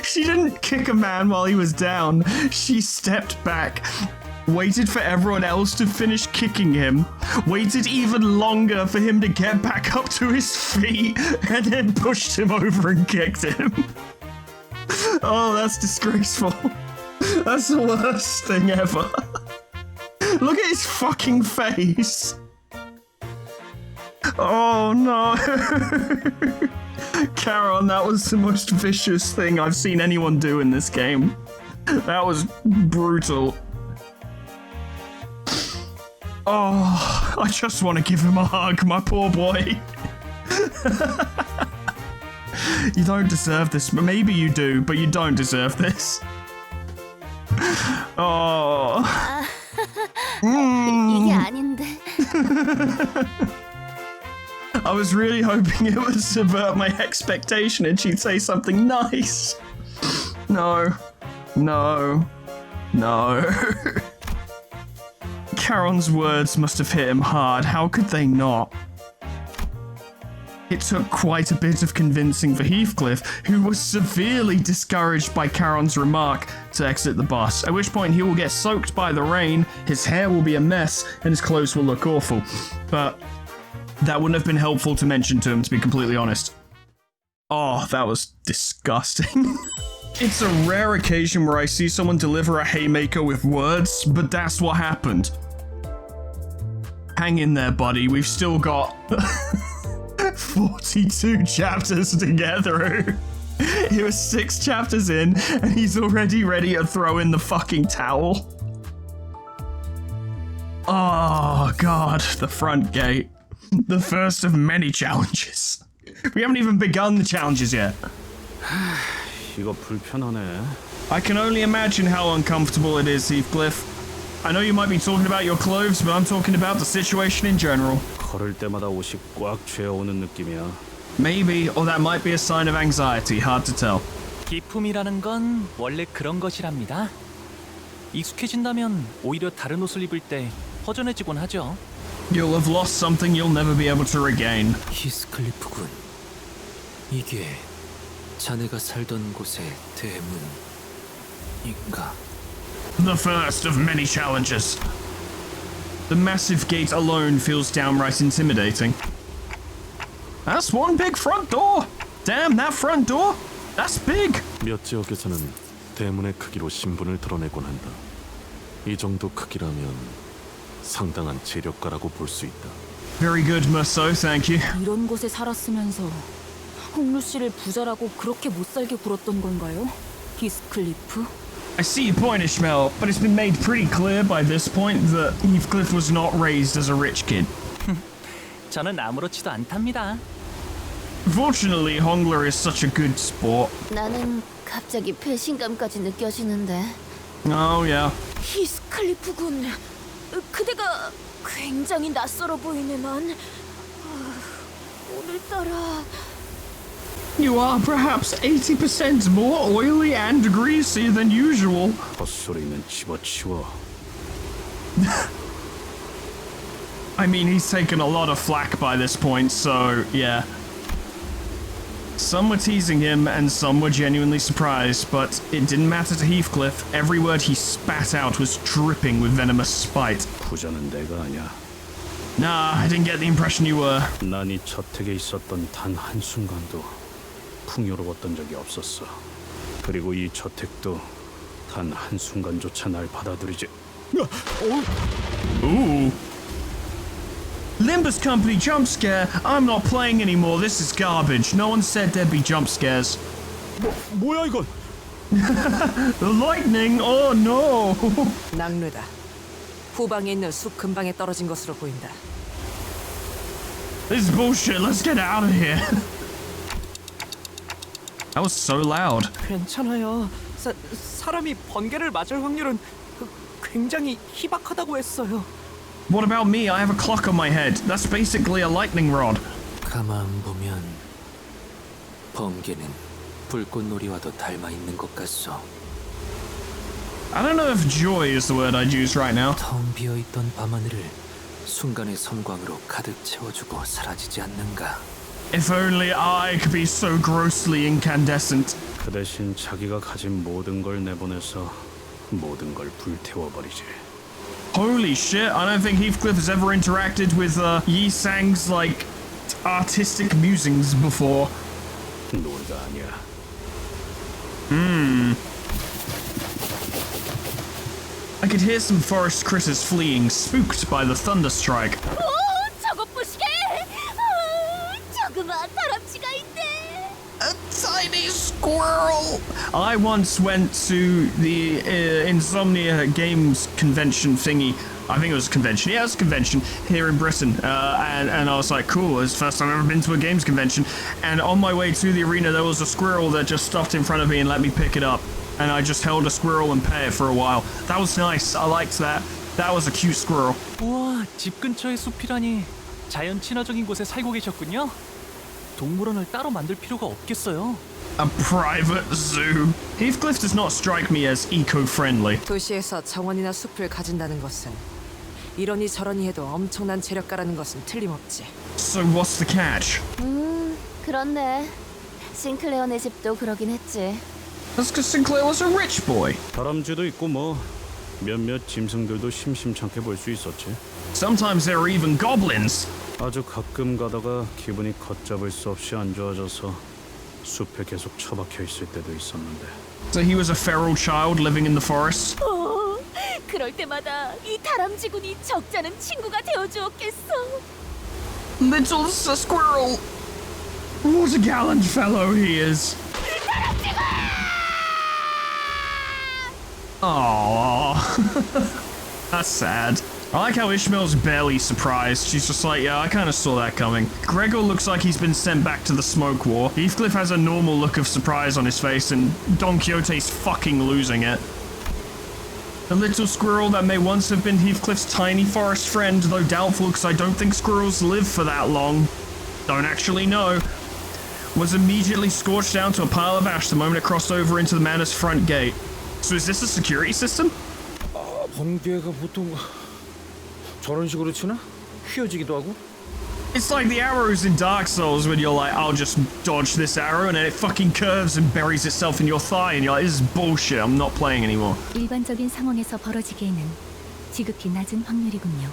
She didn't kick a man while he was down. She stepped back, waited for everyone else to finish kicking him, waited even longer for him to get back up to his feet, and then pushed him over and kicked him. Oh, that's disgraceful. That's the worst thing ever. Look at his fucking face. Oh no. Charon, that was the most vicious thing I've seen anyone do in this game. That was brutal. Oh, I just want to give him a hug, my poor boy. You don't deserve this. Maybe you do, but you don't deserve this. Oh. 이게 아닌데. I was really hoping it would subvert my expectation and she'd say something nice. No. No. No. Charon's words must have hit him hard. How could they not? It took quite a bit of convincing for Heathcliff, who was severely discouraged by Charon's remark, to exit the bus, at which point he will get soaked by the rain, his hair will be a mess, and his clothes will look awful. But that wouldn't have been helpful to mention to him, to be completely honest. Oh, that was disgusting. It's a rare occasion where I see someone deliver a haymaker with words, but that's what happened. Hang in there, buddy. We've still got 42 chapters to get through. He was 6 chapters in, and he's already ready to throw in the fucking towel. Oh, God. The front gate. The first of many challenges. We haven't even begun the challenges yet. 이거 불편하네. I can only imagine how uncomfortable it is, Heathcliff. I know you might be talking about your clothes, but I'm talking about the situation in general. 걸을 때마다 옷이 꽉 죄어오는 느낌이야. Maybe, or that might be a sign of anxiety, hard to tell. 기품이라는 건 원래 그런 것이랍니다. 익숙해진다면 오히려 다른 옷을 입을 때 허전해지곤 하죠. You'll have lost something you'll never be able to regain. 히스클리프군. 이게 자네가 살던 곳의 대문인가? The first of many challenges. The massive gate alone feels downright intimidating. That's one big front door. Damn, that front door? That's big. 몇 지역에서는 대문의 크기로 신분을 드러내곤 한다. 이 정도 크기라면 상당한 재력가라고 볼 수 있다. Very good, Merceau, thank you. 이런 곳에 살았으면서 홍루 씨를 부자라고 그렇게 못 살게 굴었던 건가요? 히스클리프? I see your point, Ishmael, but it's been made pretty clear by this point that Heathcliff was not raised as a rich kid. 저는 아무렇지도 않답니다. Fortunately, Hongler is such a good sport. 나는 갑자기 배신감까지 느껴지는데. Oh, yeah. 히스클리프군. 그대가 굉장히 낯설어 보이네만. 오늘따라 You are perhaps 80% more oily and greasy than usual. 헛소리는 집어치워. I mean, he's taken a lot of flack by this point, so yeah. Some were teasing him and some were genuinely surprised, but it didn't matter to Heathcliff. Every word he spat out was dripping with venomous spite. 부자는 내가 아니야. Nah, I didn't get the impression you were. 난 이 저택에 있었던 단 한순간도 풍요로웠던 적이 없었어. 그리고 이 저택도 단 한순간조차 날 받아들이지. Ooh. Limbus Company jump scare. I'm not playing anymore. This is garbage. No one said there'd be jump scares. 뭐야 이건? The lightning. Oh no. 낙뢰다. 후방에 있는 숲 근방에 떨어진 것으로 보인다. This is bullshit. Let's get out of here. That was so loud. 괜찮아요. 사람이 번개를 맞을 확률은 굉장히 희박하다고 했어요. What about me? I have a clock on my head. That's basically a lightning rod. 가만 보면 번개는 불꽃놀이와도 닮아 있는 것 같소. I don't know if joy is the word I'd use right now. 텅 비어있던 밤하늘을 순간의 섬광으로 가득 채워주고 사라지지 않는가. If only I could be so grossly incandescent. 그 대신 자기가 가진 모든 걸 내보내서 모든 걸 불태워버리지. Holy shit, I don't think Heathcliff has ever interacted with Yi Sang's, like, artistic musings before. 놀가 아니야. I could hear some forest critters fleeing, spooked by the thunderstrike. 저것 보시게! 조그마한 다람쥐가 있네! A tiny squirrel! I once went to the Insomnia Games convention thingy. I think it was a convention. Yeah, it was a convention here in Britain. And I was like, cool, it's the first time I've ever been to a games convention. And on my way to the arena, there was a squirrel that just stopped in front of me and let me pick it up. And I just held a squirrel and pet it for a while. That was nice. I liked that. That was a cute squirrel. 우와, 집 근처에 숲이라니 자연 친화적인 곳에 살고 계셨군요. 동물원을 따로 만들 필요가 없겠어요. A private zoo. Heathcliff does not strike me as eco-friendly. 도시에서 정원이나 숲을 가진다는 것은 이러니 저러니 해도 엄청난 재력가라는 것은 틀림없지. So what's the catch? 그렇네. 싱클레어네 집도 그러긴 했지. That's because Sinclair was a rich boy. 다람쥐도 있고 뭐 몇몇 짐승들도 심심찮게 볼 수 있었지. Sometimes there are even goblins. 아주 가끔 가다가 기분이 걷잡을 수 없이 안 좋아져서 숲에 계속 처박혀 있을 때도 있었는데. So he was a feral child living in the forest. 그럴 때마다 이 다람쥐군이 적잖은 친구가 되어주었겠어. Little squirrel. What a gallant fellow he is. Aww. That's sad. I like how Ishmael's barely surprised. She's just like, yeah, I kind of saw that coming. Gregor looks like he's been sent back to the smoke war. Heathcliff has a normal look of surprise on his face, and Don Quixote's fucking losing it. The little squirrel that may once have been Heathcliff's tiny forest friend, though doubtful because I don't think squirrels live for that long. Don't actually know. Was immediately scorched down to a pile of ash the moment it crossed over into the manor's front gate. So is this a security system? 번개가 보통 저런 식으로 치나? 휘어지기도 하고? It's like the arrows in Dark Souls when you're like, I'll just dodge this arrow and then it fucking curves and buries itself in your thigh and you're like, this is bullshit, I'm not playing anymore. 일반적인 상황에서 벌어지기에는 지극히 낮은 확률이군요.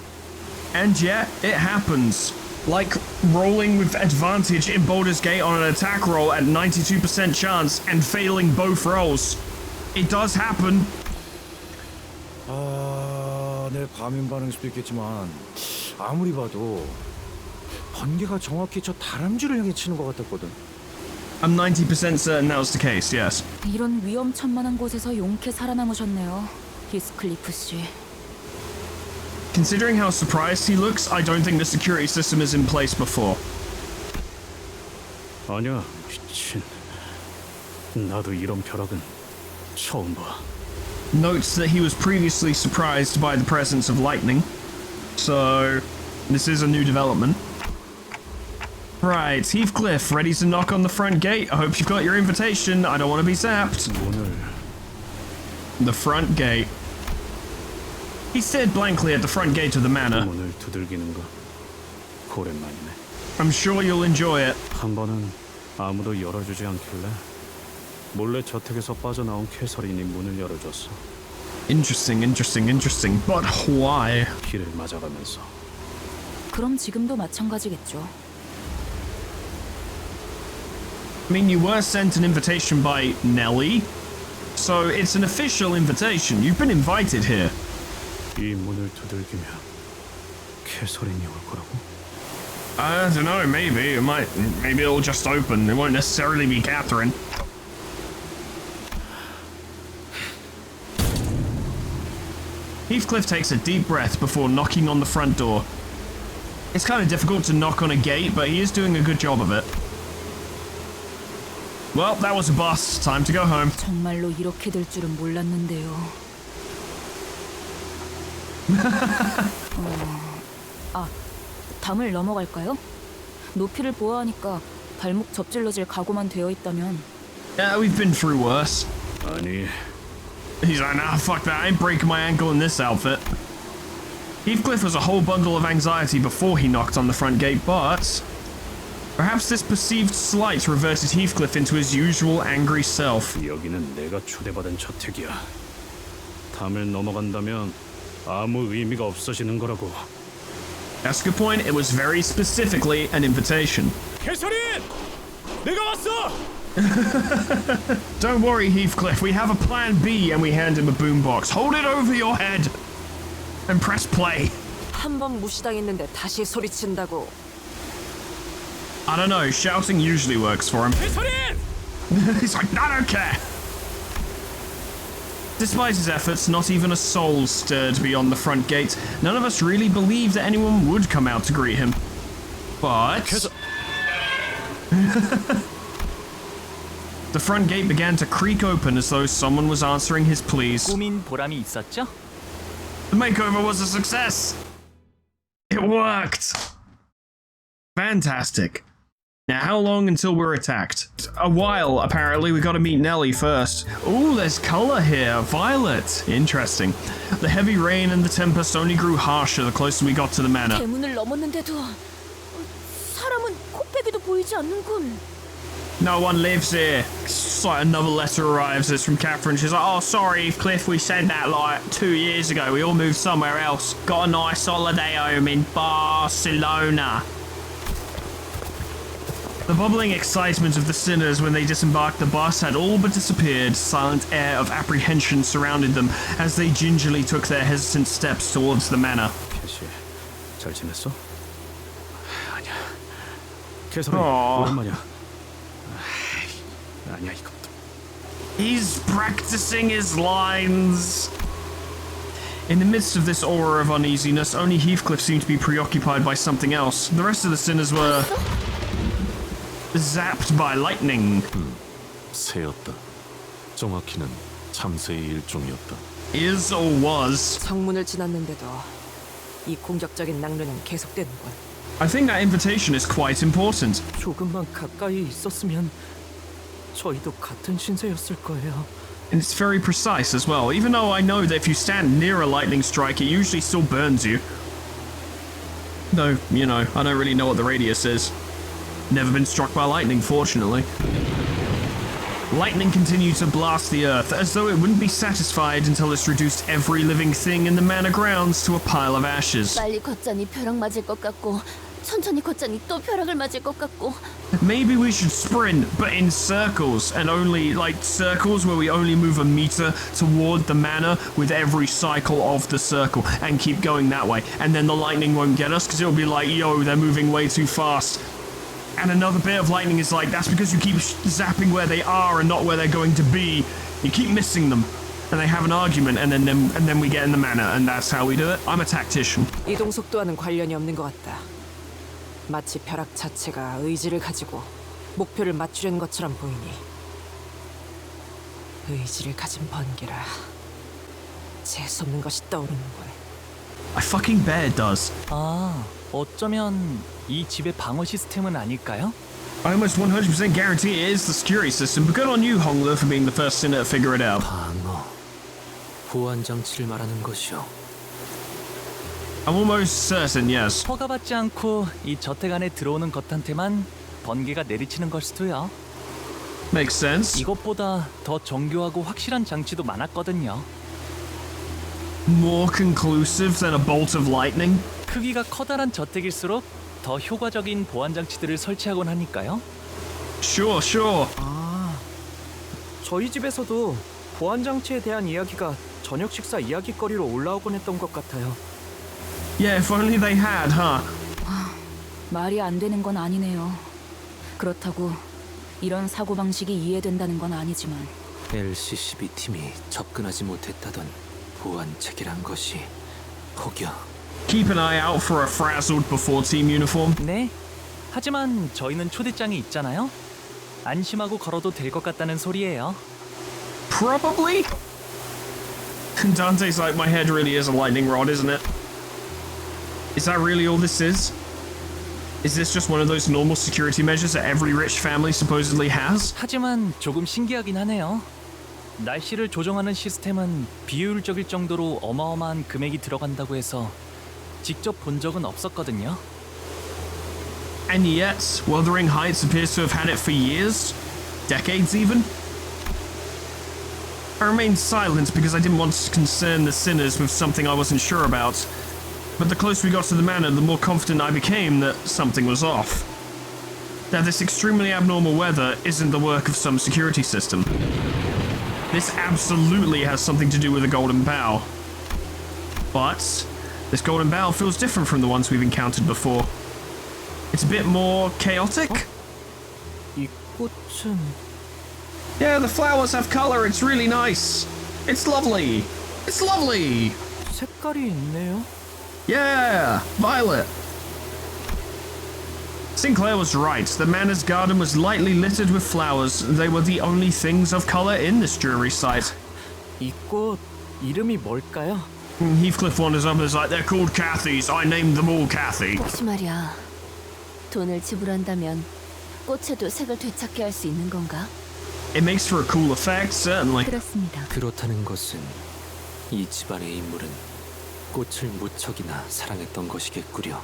And yet, it happens. Like rolling with advantage in Baldur's Gate on an attack roll at 92% chance and failing both rolls. It does happen. 내 과민 반응일 수도 있겠지만 아무리 봐도 번개가 정확히 저 다람쥐를 향해 치는 것 같았거든. I'm 90% certain that was the case, yes. 이런 위험천만한 곳에서 용케 살아남으셨네요, 히스클리프 씨. Considering how surprised he looks, I don't think the security system is in place before. 아니야, 미친. 나도 이런 벼락은 처음 봐. Notes that he was previously surprised by the presence of lightning. So, this is a new development. Right, Heathcliff, ready to knock on the front gate? I hope you've got your invitation. I don't want to be zapped. 문을... The front gate. He stared blankly at the front gate of the manor. 문을 두들기는 거 오랜만이네. I'm sure you'll enjoy it. 한 번은 아무도 열어주지 않길래 몰래 저택에서 빠져나온 캐서린이 문을 열어줬어. Interesting. But why? 비를 맞아가면서. 그럼 지금도 마찬가지겠죠. I mean, you were sent an invitation by Nellie, so it's an official invitation. You've been invited here. 이 문을 두들기면 캐서린이 올 거라고? I don't know, maybe. Maybe it'll just open. It won't necessarily be Catherine. Heathcliff takes a deep breath before knocking on the front door. It's kind of difficult to knock on a gate, but he is doing a good job of it. Well, that was a bust. Time to go home. 정말로 이렇게 될 줄은 몰랐는데요. 담을 넘어갈까요? 높이를 보아하니까 발목 접질러질 각오만 되어 있다면 Yeah, we've been through worse. 아니, He's like, nah, fuck that, I ain't breaking my ankle in this outfit. Heathcliff was a whole bundle of anxiety before he knocked on the front gate, but perhaps this perceived slight reverted Heathcliff into his usual angry self. 여기는 내가 초대받은 저택이야. 담을 넘어간다면 아무 의미가 없어지는 거라고. That's a good point. It was very specifically an invitation. 캐서린! 내가 왔어! Don't worry, Heathcliff. We have a plan B, and we hand him a boombox. Hold it over your head and press play. 한 번 무시당했는데 다시 소리친다고. I don't know. Shouting usually works for him. 캐서린! He's like, I don't care. Despite his efforts, not even a soul stirred beyond the front gate. None of us really believed that anyone would come out to greet him. But the front gate began to creak open as though someone was answering his pleas. 꾸민 보람이 있었죠? The makeover was a success. It worked. Fantastic. Now, how long until we're attacked? A while, apparently. We gotta meet Nellie first. Ooh, there's color here. Violet. Interesting. The heavy rain and the tempest only grew harsher the closer we got to the manor. 대문을 넘었는데도 사람은 코빼기도 보이지 않는군. No one lives here. It's like another letter arrives. It's from Catherine. She's like, oh, sorry, Cliff, we said that like 2 years ago. We all moved somewhere else. Got a nice holiday home in Barcelona. The bubbling excitement of the sinners when they disembarked the bus had all but disappeared. Silent air of apprehension surrounded them as they gingerly took their hesitant steps towards the manor. 캐시, 잘 지냈어? 아니야. 캐서린, Aw. 오랜만이야. 아니야, 이것도. He's practicing his lines. In the midst of this aura of uneasiness, only Heathcliff seemed to be preoccupied by something else. The rest of the sinners were zapped by lightning. 새였다. 정확히는 참새의 일종이었다. Is or was. 성문을 지났는데도 이 공격적인 낙뢰는 계속되는군. I think that invitation is quite important. 조금만 가까이 있었으면 저희도 같은 신세였을 거예요. And it's very precise as well, even though I know that if you stand near a lightning strike, it usually still burns you. Though, you know, I don't really know what the radius is. Never been struck by lightning, fortunately. Lightning continued to blast the earth, as though it wouldn't be satisfied until it's reduced every living thing in the manor grounds to a pile of ashes. 빨리 걷자니 벼락 맞을 것 같고 천천히 걷자니 또 벼락을 맞을 것 같고. Maybe we should sprint, but in circles, and only, like, circles where we only move a meter toward the manor with every cycle of the circle, and keep going that way. And then the lightning won't get us, because it'll be like, yo, they're moving way too fast. And another bit of lightning is like, that's because you keep zapping where they are and not where they're going to be. You keep missing them. And they have an argument, and then we get in the manor, and that's how we do it. I'm a tactician. 이동 속도와는 관련이 없는 것 같다. 마치 벼락 자체가 의지를 가지고 목표를 맞추려는 것처럼 보이니 의지를 가진 번개라 재수없는 것이 떠오르는군. I fucking bet it does. 아, 어쩌면 이 집의 방어 시스템은 아닐까요? I almost 100% guarantee it is the security system, but good on you, Hongler, for being the first sinner to figure it out. 방어. 보안 장치를 말하는 것이요. I'm almost certain, yes. 허가받지 않고 이 저택 안에 들어오는 것한테만 번개가 내리치는 걸 수도요. Makes sense. 이것보다 더 정교하고 확실한 장치도 많았거든요. More conclusive than a bolt of lightning? 크기가 커다란 저택일수록 더 효과적인 보안 장치들을 설치하곤 하니까요. Sure, sure. 아, 저희 집에서도 보안 장치에 대한 이야기가 저녁 식사 이야기거리로 올라오곤 했던 것 같아요. Yeah, if only they had, huh? 말이 안 되는 건 아니네요. 그렇다고 이런 사고방식이 이해된다는 건 아니지만 LCCB 팀이 접근하지 못했다던 보안 체계란 것이 혹여 Keep an eye out for a frazzled before team uniform. 네. 하지만 저희는 초대장이 있잖아요. 안심하고 걸어도 될 것 같다는 소리예요. Probably? Dante's like, my head really is a lightning rod, isn't it? Is that really all this is? Is this just one of those normal security measures that every rich family supposedly has? 하지만 조금 신기하긴 하네요. 날씨를 조정하는 시스템은 비효율적일 정도로 어마어마한 금액이 들어간다고 해서 직접 본 적은 없었거든요. And yet, Wuthering Heights appears to have had it for years? Decades even? I remained silent because I didn't want to concern the sinners with something I wasn't sure about. But the closer we got to the manor, the more confident I became that something was off. That this extremely abnormal weather isn't the work of some security system. This absolutely has something to do with the Golden Bough. But this Golden Bough feels different from the ones we've encountered before. It's a bit more chaotic. 이 꽃은 Yeah, the flowers have color. It's really nice. It's lovely. It's lovely. 색깔이 있네요. Yeah, violet. Sinclair was right. The manor's garden was lightly littered with flowers. They were the only things of color in this jewelry site. 이 꽃 이름이 뭘까요? Heathcliff wanders up and is like, they're called Cathy's. I named them all Cathy. 혹시 말이야, 돈을 지불한다면 꽃에도 색을 되찾게 할 수 있는 건가? It makes for a cool effect, certainly. 그렇습니다. 그렇다는 것은 이 집안의 인물은 꽃을 무척이나 사랑했던 것이겠구려.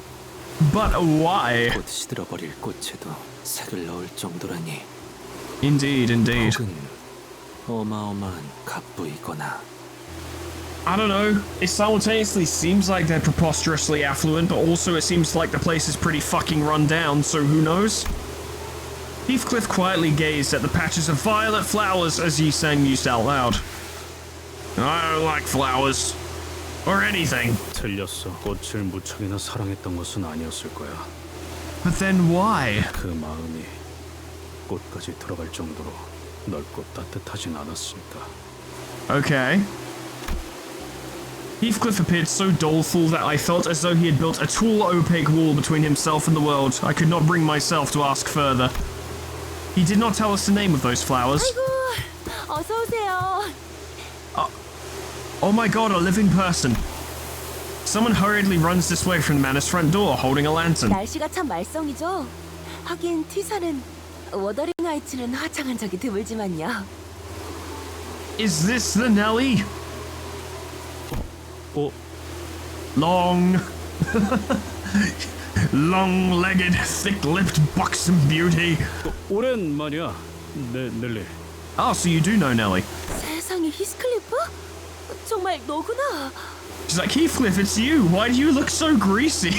But why? 곧 시들어버릴 꽃에도 색을 넣을 정도라니. Indeed, indeed. 혹은 어마어마한 갑부이거나. I don't know. It simultaneously seems like they're preposterously affluent, but also it seems like the place is pretty fucking run down, so who knows? Heathcliff quietly gazed at the patches of violet flowers as Yi-Sang mused out loud. I don't like flowers. Or anything. 틀렸어. 꽃을 무척이나 사랑했던 것은 아니었을 거야. But then why? 그 마음이 꽃까지 들어갈 정도로 넓고 따뜻하진 않았으니까. Okay. Heathcliff appeared so doleful that I felt as though he had built a tall, opaque wall between himself and the world. I could not bring myself to ask further. He did not tell us the name of those flowers. 아이고, 어서 오세요. Oh my god, a living person. Someone hurriedly runs this way from the manor's front door, holding a lantern. 날씨가 참 말썽이죠. 하긴 T사는 워더링 하이츠는 화창한 적이 드물지만요. Is this the Nelly? Long, long-legged, thick-lipped, buxom beauty. 오랜만이야, 넬리. Oh, so you do know Nelly. 세상에, 히스클리프? 정말 너구나. She's like, Heathcliff, it's you. Why do you look so greasy?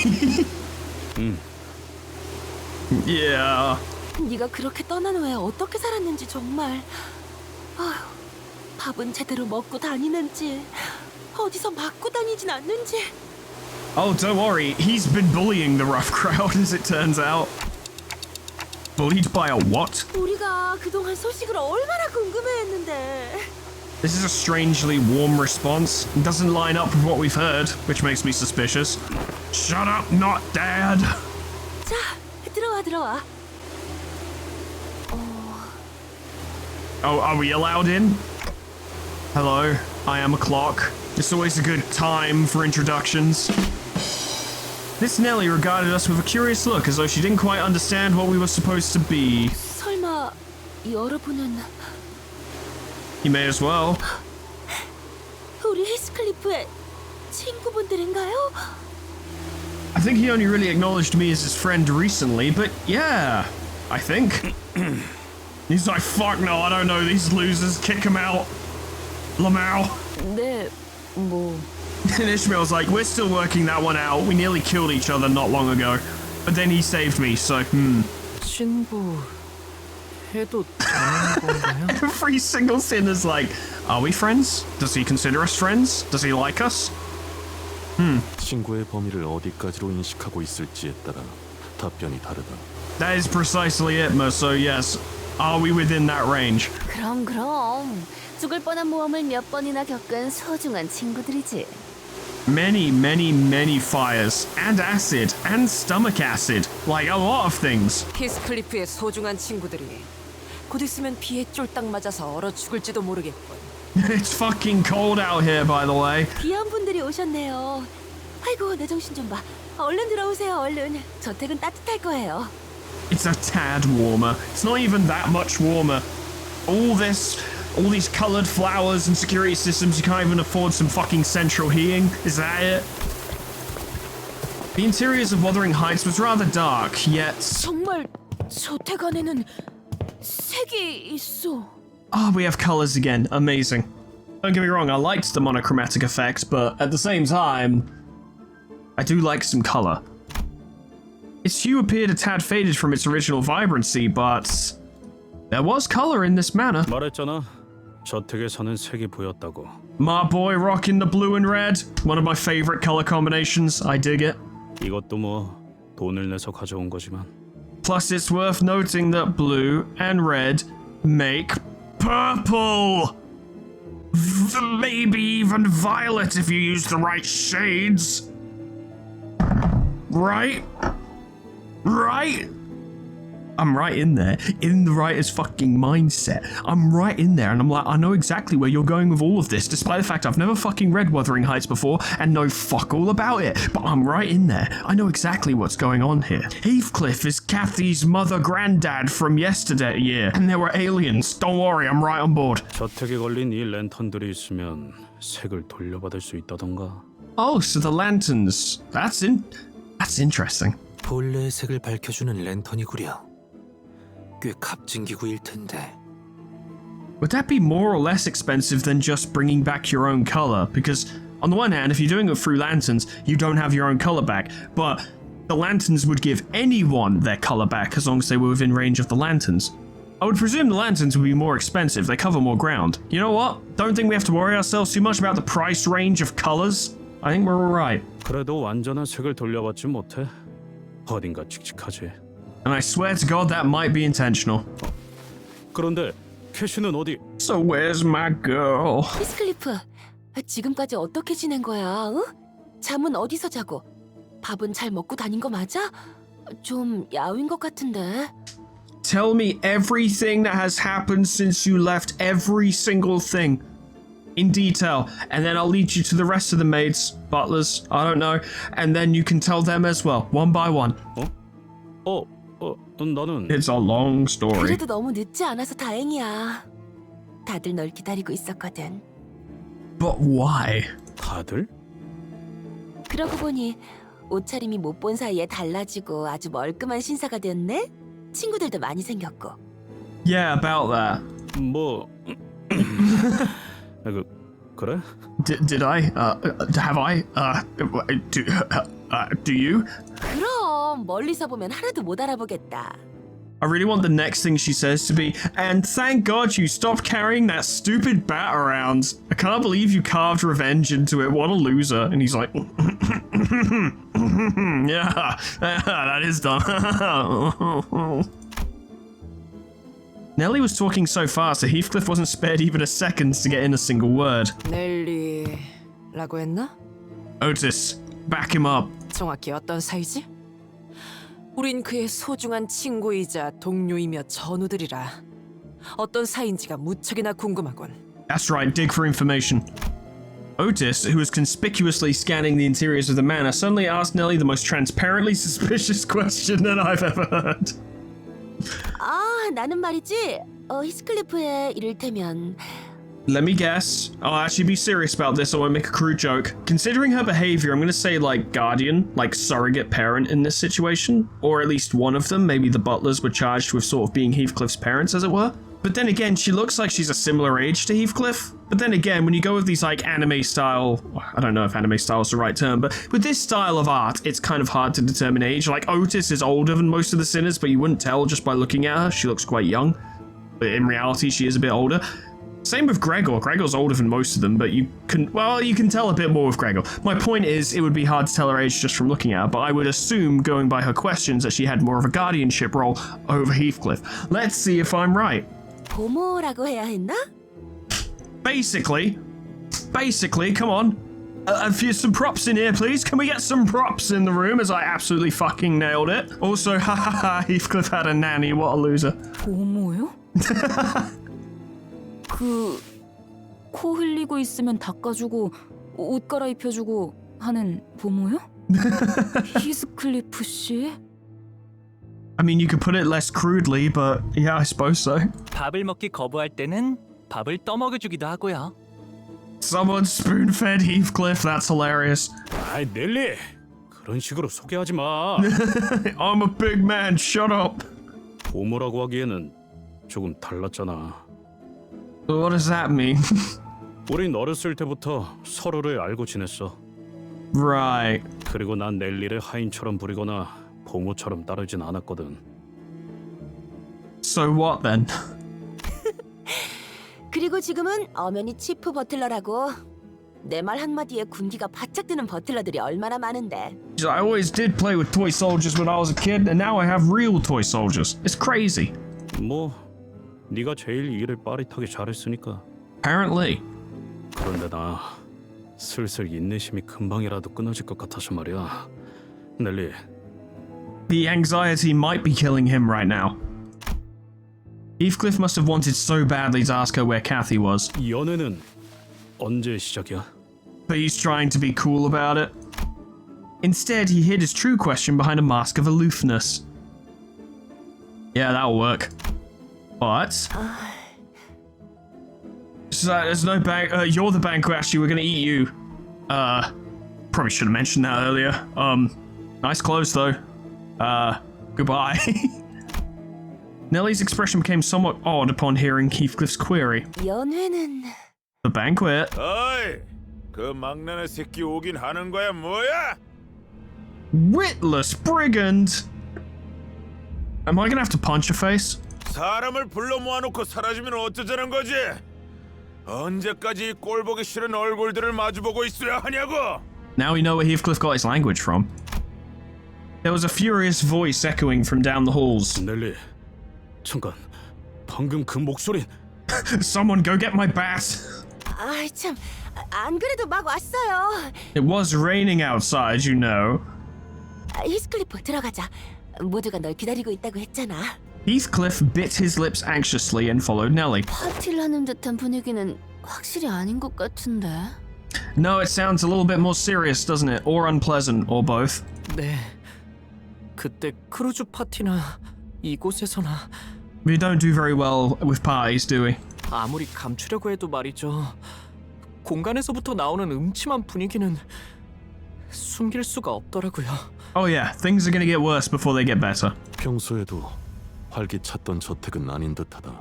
Yeah. 네가 그렇게 떠난 후에 어떻게 살았는지 정말. 아휴, 밥은 제대로 먹고 다니는지, 어디서 맞고 다니진 않는지. Oh, don't worry. He's been bullying the rough crowd, as it turns out. Bullied by a what? 우리가 그동안 소식을 얼마나 궁금해했는데. This is a strangely warm response. It doesn't line up with what we've heard, which makes me suspicious. Shut up, not Dad! 자, 들어와. Oh, are we allowed in? Hello, I am a clock. It's always a good time for introductions. This Nelly regarded us with a curious look, as though she didn't quite understand what we were supposed to be. 설마 여러분은 He may as well. 우리 히스클리프의 친구분들인가요? I think he only really acknowledged me as his friend recently, but yeah, I think. He's like, fuck no, I don't know these losers, kick him out. Lamau. 네, 뭐. And Ishmael's like, we're still working that one out. We nearly killed each other not long ago. But then he saved me, so, 친구 해도 되는 건가요? Every single sinner's like, are we friends? Does he consider us friends? Does he like us? 친구의 범위를 어디까지로 인식하고 있을지에 따라 답변이 다르다. That is precisely it, so yes. Are we within that range? 그럼. 죽을 뻔한 모험을 몇 번이나 겪은 소중한 친구들이지. Many fires, and acid, and stomach acid. Like a lot of things. 히스클리프의 소중한 친구들이 곧 있으면 비에 쫄딱 맞아서 얼어 죽을지도 모르겠군. It's fucking cold out here, by the way. 귀한 분들이 오셨네요. 아이고 내 정신 좀 봐. 얼른 들어오세요 얼른. 저택은 따뜻할 거예요. It's a tad warmer. It's not even that much warmer. All these colored flowers and security systems, you can't even afford some fucking central heating? Is that it? The interiors of Wuthering Heights was rather dark, yet... 정말 저택 안에는 색이 있어. Oh, we have colors again. Amazing. Don't get me wrong, I liked the monochromatic effects, but at the same time, I do like some color. Its hue appeared a tad faded from its original vibrancy, but there was color in this manor. 말했잖아. 저택에서는 색이 보였다고. My boy rocking the blue and red. One of my favorite color combinations. I dig it. 이것도 뭐 돈을 내서 가져온 거지만. Plus, it's worth noting that blue and red make purple. Maybe even violet if you use the right shades. Right? Right? I'm right in there, in the writer's fucking mindset. I'm right in there, and I'm like, I know exactly where you're going with all of this, despite the fact I've never fucking read Wuthering Heights before and know fuck all about it. But I'm right in there. I know exactly what's going on here. Heathcliff is Kathy's mother-granddad from yesterday, and there were aliens. Don't worry, I'm right on board. 저택에 걸린 이 랜턴들이 있으면 색을 돌려받을 수 있다던가. Oh, so the lanterns. That's interesting. 본래의 색을 밝혀주는 랜턴이구려. 꽤 값진 기구일 텐데. Would that be more or less expensive than just bringing back your own color? Because on the one hand, if you're doing it through lanterns, you don't have your own color back, but the lanterns would give anyone their color back as long as they were within range of the lanterns. I would presume the lanterns would be more expensive, they cover more ground. You know what? Don't think we have to worry ourselves too much about the price range of colors. I think we're alright. 그래도 완전한 색을 돌려받지 못해. 어딘가 칙칙하지. And I swear to God that might be intentional. 그런데 캐시는 어디? So where's my girl? 히스클리프, 지금까지 어떻게 지낸 거야? 응? 잠은 어디서 자고? 밥은 잘 먹고 다닌 거 맞아? 좀 야윈 것 같은데. Tell me everything that has happened since you left, every single thing. In detail, and then I'll lead you to the rest of the maids, butlers, I don't know, and then you can tell them as well, one by one. 나는... It's a long story. 그래도 너무 늦지 않아서 다행이야. 다들 널 기다리고 있었거든. But why? 다들? 그러고 보니 옷차림이 못 본 사이에 달라지고 아주 멀끔한 신사가 되었네? 친구들도 많이 생겼고. Yeah, about that. 뭐... 그래? Did I? Have I? Do you? 그럼 멀리서 보면 하나도 못 알아보겠다. I really want the next thing she says to be, and thank God you stopped carrying that stupid bat around. I can't believe you carved revenge into it. What a loser. And he's like, yeah, that is dumb. Nellie was talking so fast that Heathcliff wasn't spared even a second to get in a single word. 넬리라고 했나? Otis, back him up. 정확히 어떤 사이지? 우린 그의 소중한 친구이자 동료이며 전우들이라. 어떤 사이인지가 무척이나 궁금하군. That's right, dig for information. Otis, who was conspicuously scanning the interiors of the manor, suddenly asked Nellie the most transparently suspicious question that I've ever heard. 아, 나는 말이지. 히스클리프의 이를테면 Let me guess. I'll actually be serious about this, I won't make a crude joke. Considering her behavior, I'm gonna say like guardian, like surrogate parent in this situation. Or at least one of them, maybe the butlers were charged with sort of being Heathcliff's parents, as it were. But then again, she looks like she's a similar age to Heathcliff. But then again, when you go with these like anime style, I don't know if anime style is the right term, but with this style of art, it's kind of hard to determine age. Like Otis is older than most of the sinners, but you wouldn't tell just by looking at her. She looks quite young. But in reality, she is a bit older. Same with Gregor. Gregor's older than most of them, but you can tell a bit more with Gregor. My point is, it would be hard to tell her age just from looking at her, but I would assume, going by her questions, that she had more of a guardianship role over Heathcliff. Let's see if I'm right. 보모라고 해야 했나? Basically, come on. Some props in here, please. Can we get some props in the room, as I absolutely fucking nailed it? Also, hahaha, Heathcliff had a nanny. What a loser. 보모요? 코 흘리고 있으면 닦아주고 옷 갈아입혀주고 하는 보모요? 히스클리프 씨? I mean, you could put it less crudely, but yeah, I suppose so. 밥을 먹기 거부할 때는 밥을 떠먹여주기도 하고요. Someone spoon-fed Heathcliff, that's hilarious. 아이 넬리, 그런 식으로 소개하지 마. I'm a big man, shut up. 보모라고 하기에는 조금 달랐잖아. What does that mean? 우린 어렸을 때부터 서로를 알고 지냈어. Right. 그리고 난 넬리를 하인처럼 부리거나 보모처럼 따르진 않았거든. So what then? 그리고 지금은 엄연히 치프 버틀러라고. 내 말 한마디에 군기가 바짝 드는 버틀러들이 얼마나 많은데. I always did play with toy soldiers when I was a kid, and now I have real toy soldiers. It's crazy. 뭐 네가 제일 일을 빠릿하게 잘했으니까. Apparently. 그런데 나 슬슬 인내심이 금방이라도 끊어질 것 같아서 말이야. 넬리. The anxiety might be killing him right now. Heathcliff must have wanted so badly to ask her where Kathy was. 연애는 언제 시작이야? But he's trying to be cool about it. Instead, he hid his true question behind a mask of aloofness. Yeah, that'll work. But... So there's no bank... you're the bank who actually we're gonna eat you. Probably should have mentioned that earlier. Nice clothes though. Goodbye. Nellie's expression became somewhat odd upon hearing Heathcliff's query. 연회는... The banquet? 어이! 그 막내네 새끼 오긴 하는 거야 뭐야? Witless brigand! Am I gonna have to punch your face? 사람을 불러 모아놓고 사라지면 어쩌자는 거지? 언제까지 이 꼴보기 싫은 얼굴들을 마주보고 있어야 하냐고? Now we know where Heathcliff got his language from. There was a furious voice echoing from down the halls. 넬리, 잠깐. 방금 그 목소린... Someone go get my bat! 아이 참, 안 그래도 막 왔어요. It was raining outside, you know. 히스클리프 들어가자. 모두가 널 기다리고 있다고 했잖아. Heathcliff bit his lips anxiously and followed Nellie. 파티를 하는 듯한 분위기는 확실히 아닌 것 같은데. No, it sounds a little bit more serious, doesn't it? Or unpleasant, or both. 네. 그때 크루즈 파티나 이곳에서나 We don't do very well with parties, do we? 아무리 감추려고 해도 말이죠. 공간에서부터 나오는 음침한 분위기는 숨길 수가 없더라고요. Oh yeah, things are gonna get worse before they get better. 평소에도 활기찼던 저택은 아닌 듯하다.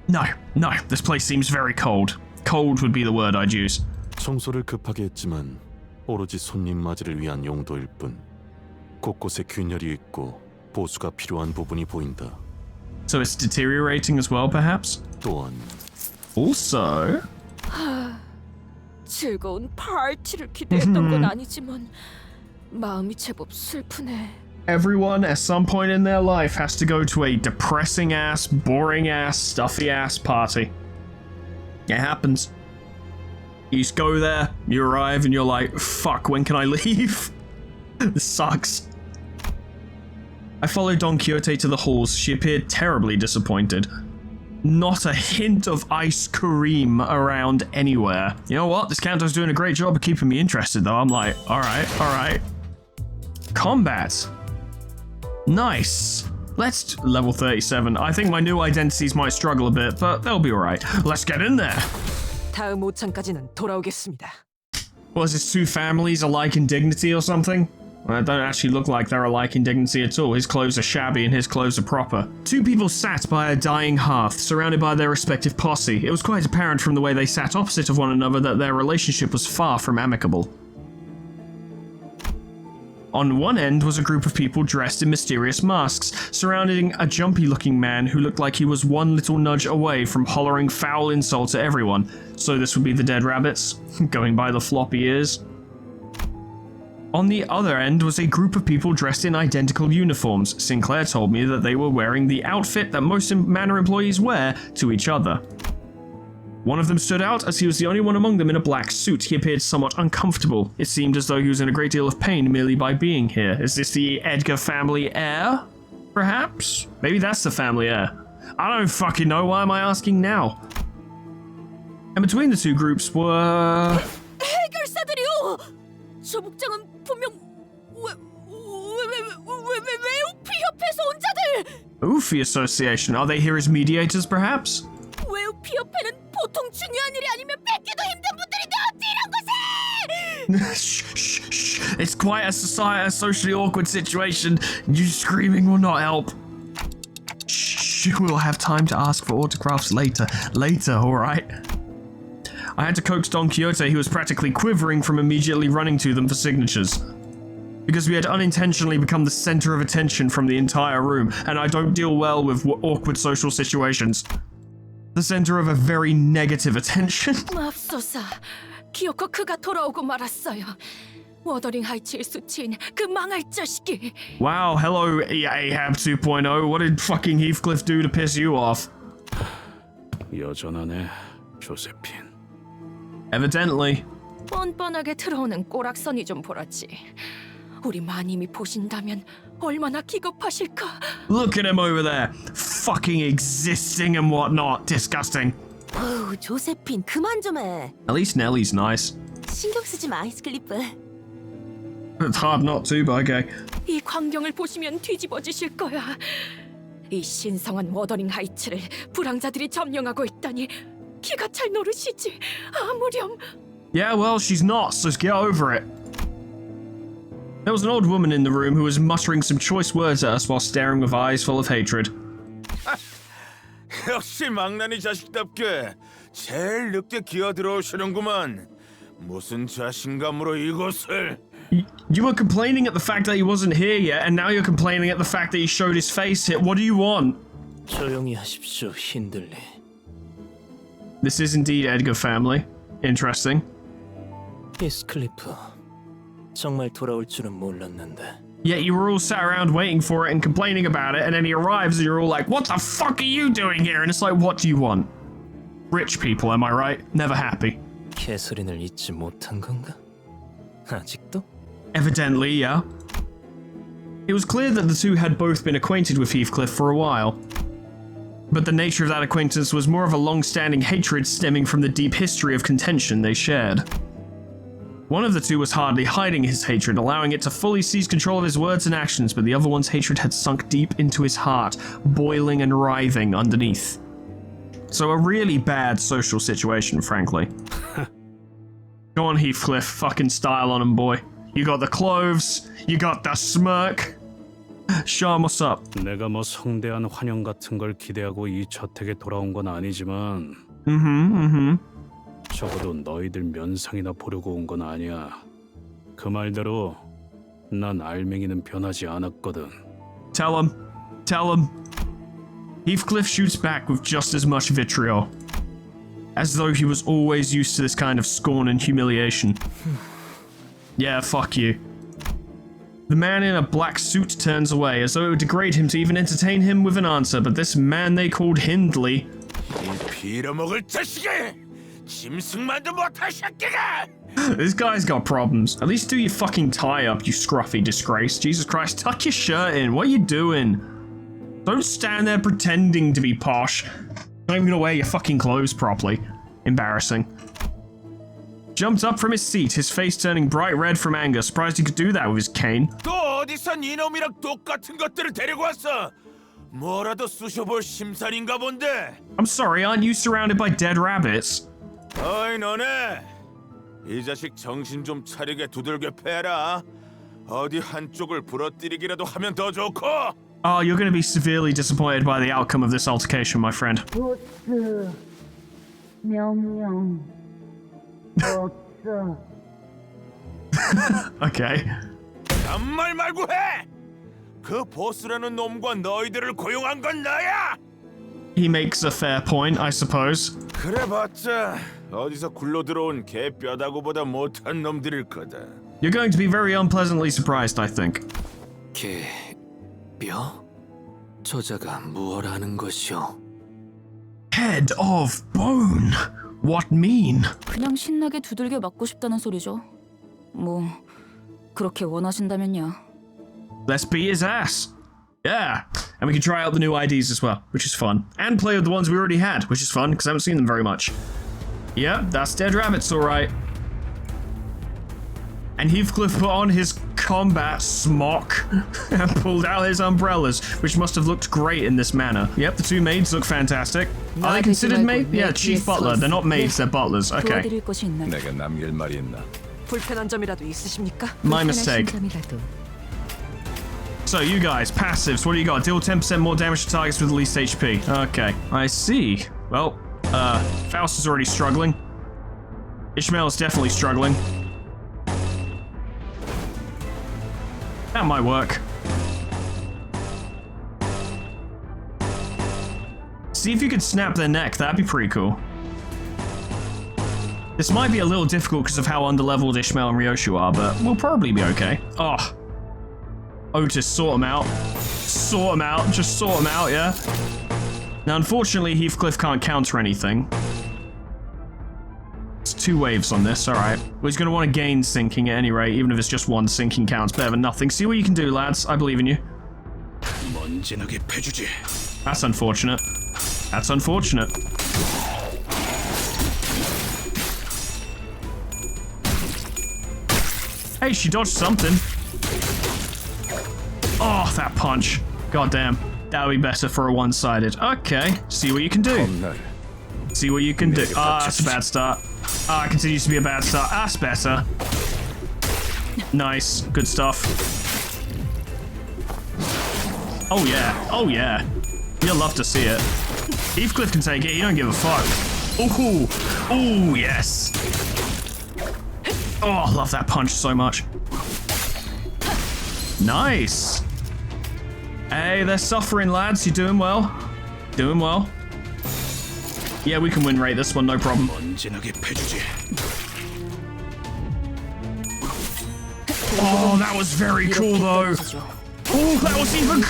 No, this place seems very cold. Cold would be the word I'd use. 청소를 급하게 했지만 오로지 손님 맞이를 위한 용도일 뿐. 곳곳에 균열이 있고 보수가 필요한 부분이 보인다. So it's deteriorating as well, perhaps? 또한 Also... 즐거운 파티를 기대했던 건 아니지만 마음이 제법 슬프네. Everyone at some point in their life has to go to a depressing ass, boring ass, stuffy ass party. It happens. You just go there, you arrive, and you're like, fuck, when can I leave? This sucks. I followed Don Quixote to the halls. She appeared terribly disappointed. Not a hint of ice cream around anywhere. You know what? This Kanto's doing a great job of keeping me interested, though. I'm like, alright. Combat. Nice. Let's level 37. I think my new identities might struggle a bit, but they'll be alright. Let's get in there. 다음 5창까지는 돌아오겠습니다. Was his two families alike in dignity or something? Well, they don't actually look like they're alike in dignity at all. His clothes are shabby and his clothes are proper. Two people sat by a dying hearth, surrounded by their respective posse. It was quite apparent from the way they sat opposite of one another that their relationship was far from amicable. On one end was a group of people dressed in mysterious masks, surrounding a jumpy-looking man who looked like he was one little nudge away from hollering foul insults at everyone. So this would be the dead rabbits, going by the floppy ears. On the other end was a group of people dressed in identical uniforms. Sinclair told me that they were wearing the outfit that most Manor employees wear to each other. One of them stood out as he was the only one among them in a black suit. He appeared somewhat uncomfortable. It seemed as though he was in a great deal of pain merely by being here. Is this the Edgar family heir? Perhaps? Maybe that's the family heir. I don't fucking know. Why am I asking now? And between the two groups were... 해결사들이요! 저 복장은 분명 외우피 협회에서 온 자들! Oofy Association. Are they here as mediators, perhaps? 외우피 협회는 보통 중요한 일이 아니면 뺏기도 힘든 분들인데 어찌 이런 곳에! Shh, shh, shh. It's quite a socially awkward situation. You screaming will not help. Shh, we'll have time to ask for autographs later. Later, alright? I had to coax Don Quixote, who was practically quivering from immediately running to them for signatures. Because we had unintentionally become the center of attention from the entire room, and I don't deal well with awkward social situations. The center of a very negative attention. 맙소사, 기어코 그가 돌아오고 말았어요. 워더링 하이츠의 수치인 그 망할 자식이. Wow, hello Ahab 2.0. What did fucking Heathcliff do to piss you off? 여전하네, 조세핀. Evidently. 뻔뻔하게 들어오는 꼬락선이 좀 보라지. 우리 마님이 보신다면 얼마나 기겁하실까. Look at him over there, fucking existing and whatnot. Disgusting. 어우, 조세핀 그만 좀 해. At least Nellie's nice. 신경 쓰지 마, 스클리프. It's hard not to, but okay. 이 광경을 보시면 뒤집어지실 거야. 이 신성한 워더링 하이츠를 불황자들이 점령하고 있다니 기가 찰 노릇이지. 아무렴. Yeah, well, she's not, so get over it. There was an old woman in the room who was muttering some choice words at us while staring with eyes full of hatred. 역시 망나니 자식답게 제일 늦게 기어 들어오시는구만. 무슨 자신감으로 이곳을... You were complaining at the fact that he wasn't here yet, and now you're complaining at the fact that he showed his face here. What do you want? 조용히 하십시오, 힌들리. This is indeed Edgar family. Interesting. 히스클리프, 정말 돌아올 줄은 몰랐는데. Yet you were all sat around waiting for it and complaining about it, and then he arrives and you're all like, what the fuck are you doing here? And it's like, what do you want? Rich people, am I right? Never happy. 캐서린을 잊지 못한 건가? 아직도? Evidently, yeah. It was clear that the two had both been acquainted with Heathcliff for a while. But the nature of that acquaintance was more of a long-standing hatred stemming from the deep history of contention they shared. One of the two was hardly hiding his hatred, allowing it to fully seize control of his words and actions, but the other one's hatred had sunk deep into his heart, boiling and writhing underneath. So a really bad social situation, frankly. Go on, Heathcliff, fucking style on him, boy. You got the clothes, you got the smirk. Show him what's up. 내가 뭐 성대한 환영 같은 걸 기대하고 이 저택에 돌아온 건 아니지만 적어도 너희들 면상이나 보려고 온 건 아니야. 그 말대로 난 알맹이는 변하지 않았거든. Tell him. Heathcliff shoots back with just as much vitriol, as though he was always used to this kind of scorn and humiliation. Yeah, fuck you. The man in a black suit turns away, as though it would degrade him to even entertain him with an answer, but this man they called Hindley... 빌어먹을 자식이! 짐승만도 못할 새끼가! This guy's got problems. At least do your fucking tie up, you scruffy disgrace. Jesus Christ, tuck your shirt in. What are you doing? Don't stand there pretending to be posh. Not even gonna wear your fucking clothes properly. Embarrassing. Jumped up from his seat, his face turning bright red from anger, surprised he could do that with his cane. 또 어디서 니놈이랑 똑같은 것들을 데리고 왔어? 뭐라도 쑤셔볼 심산인가 본데. I'm sorry, aren't you surrounded by dead rabbits? 어이 너네, 이 자식 정신 좀 차리게 두들겨 패라. 어디 한쪽을 부러뜨리기라도 하면 더 좋고. Oh, you're gonna be severely disappointed by the outcome of this altercation, my friend. Okay. 아무 말 말고 해. 그 보스라는 놈과 너희들을 고용한 건 나야. He makes a fair point, I suppose. 그래봤자 어디서 굴러 들어온 개 뼈다구보다 못한 놈들일 거다. You're going to be very unpleasantly surprised, I think. 개 뼈? 저자가 무엇 하는 것이오? Head of bone. What mean? 그냥 신나게 두들겨 맞고 싶다는 소리죠. 뭐 그렇게 원하신다면요. Let's beat his ass. Yeah. And we can try out the new IDs as well, which is fun. And play with the ones we already had, which is fun, because I haven't seen them very much. Yeah, that's dead rabbits, alright. And Heathcliff put on his combat smock and pulled out his umbrellas, which must have looked great in this manner. Yep, the two maids look fantastic. Are they considered maids? Yeah, chief butler. They're not maids, they're butlers. Okay. 도와드릴 곳이 있나? 내가 남길 말이 있나? 불편한 점이라도 있으십니까? My mistake. So, you guys, passives, what do you got? Deal 10% more damage to targets with the least HP. Okay, I see. Well, Faust is already struggling. Ishmael is definitely struggling. That might work. See if you could snap their neck, that'd be pretty cool. This might be a little difficult because of how underleveled Ishmael and Ryoshu are, but we'll probably be okay. Oh. Otis, sort him out. Sort him out, just sort him out, yeah? Now, unfortunately, Heathcliff can't counter anything. It's 2 waves on this, alright. Well, he's going to want to gain sinking at any rate, even if it's just 1 sinking counts better than nothing. See what you can do, lads. I believe in you. That's unfortunate. That's unfortunate. Hey, she dodged something. Oh, that punch. God damn. That would be better for a one-sided. Okay, see what you can do. See what you can do. Ah, that's a bad start. Ah, it continues to be a bad start. That's better. Nice. Good stuff. Oh, yeah. Oh, yeah. You'll love to see it. Heathcliff can take it. He don't give a fuck. Ooh. Ooh, yes. Oh, I love that punch so much. Nice. Hey, they're suffering, lads. You're doing well. Doing well. Yeah, we can win rate this one, no problem. Oh, that was very cool, though. Oh, that was even...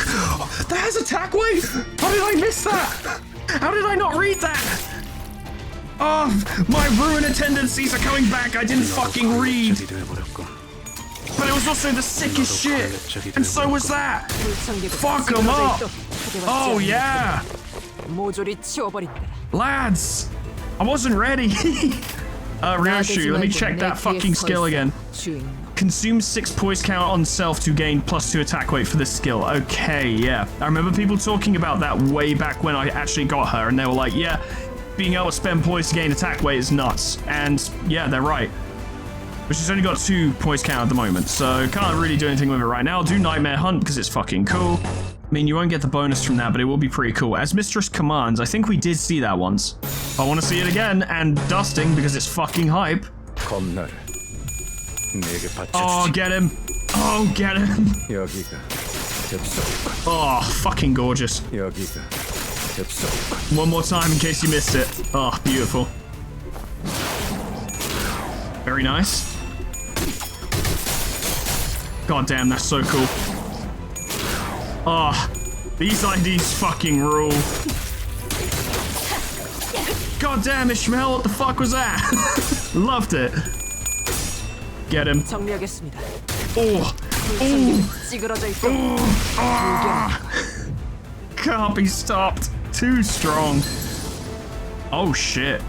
That has attack wave! How did I miss that? How did I not read that? Oh, my ruiner tendencies are coming back. I didn't fucking read. But it was also the sickest shit. And so was that. Fuck them up. Oh, yeah. Lads, I wasn't ready. Ryoshu, let me check that fucking skill again. Consume 6 poise count on self to gain +2 attack weight for this skill. Okay, yeah. I remember people talking about that way back when I actually got her, and they were like, yeah, being able to spend poise to gain attack weight is nuts. And yeah, they're right. But she's only got 2 poise count at the moment, so can't really do anything with it right now. I'll do Nightmare Hunt because it's fucking cool. I mean, you won't get the bonus from that, but it will be pretty cool. As Mistress Commands, I think we did see that once. I want to see it again, and Dusting because it's fucking hype. Oh, get him. Oh, get him. Oh, fucking gorgeous. One more time in case you missed it. Oh, beautiful. Very nice. God damn, that's so cool. Oh, these IDs fucking rule. God damn, Ishmael, what the fuck was that? Loved it. Get him. Oh. Oh. Can't be stopped. Too strong. Oh shit.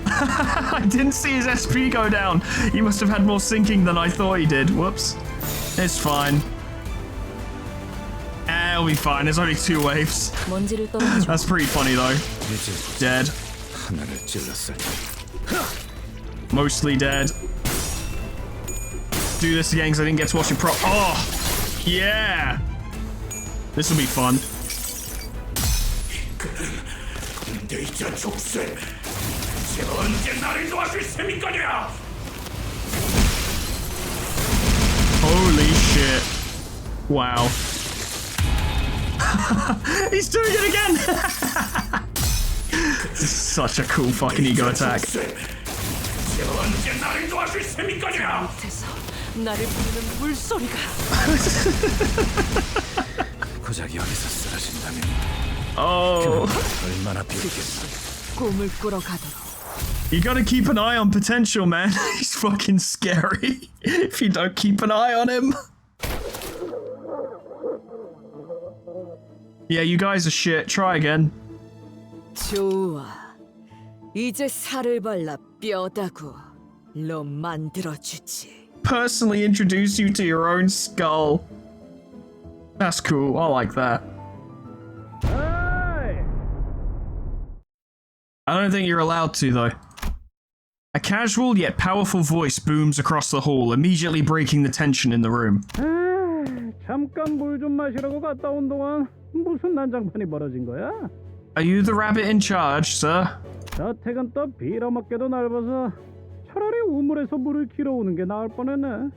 I didn't see his SP go down. He must have had more sinking than I thought he did. Whoops. It's fine. It'll be fine. There's only 2 waves. That's pretty funny though. Dead. Mostly dead. Do this again because I didn't get to watch it Oh, yeah. This will be fun. Holy shit. Wow. He's doing it again! This is such a cool fucking ego attack. Oh. You gotta keep an eye on potential, man. He's fucking scary if you don't keep an eye on him. Yeah, you guys are shit. Try again. 좋아. 이제 살을 발라 뼈다구 로 만들어주지. personally introduce you to your own skull. That's cool. I like that. I don't think you're allowed to, though. A casual yet powerful voice booms across the hall, immediately breaking the tension in the room. 잠깐 물 좀 마시라고 갔다 온 동안 무슨 난장판이 벌어진 거야? Are you the rabbit in charge, sir? 저택은 또 빌어먹게도 넓어서 차라리 우물에서 물을 길어오는 게 나을 뻔했네.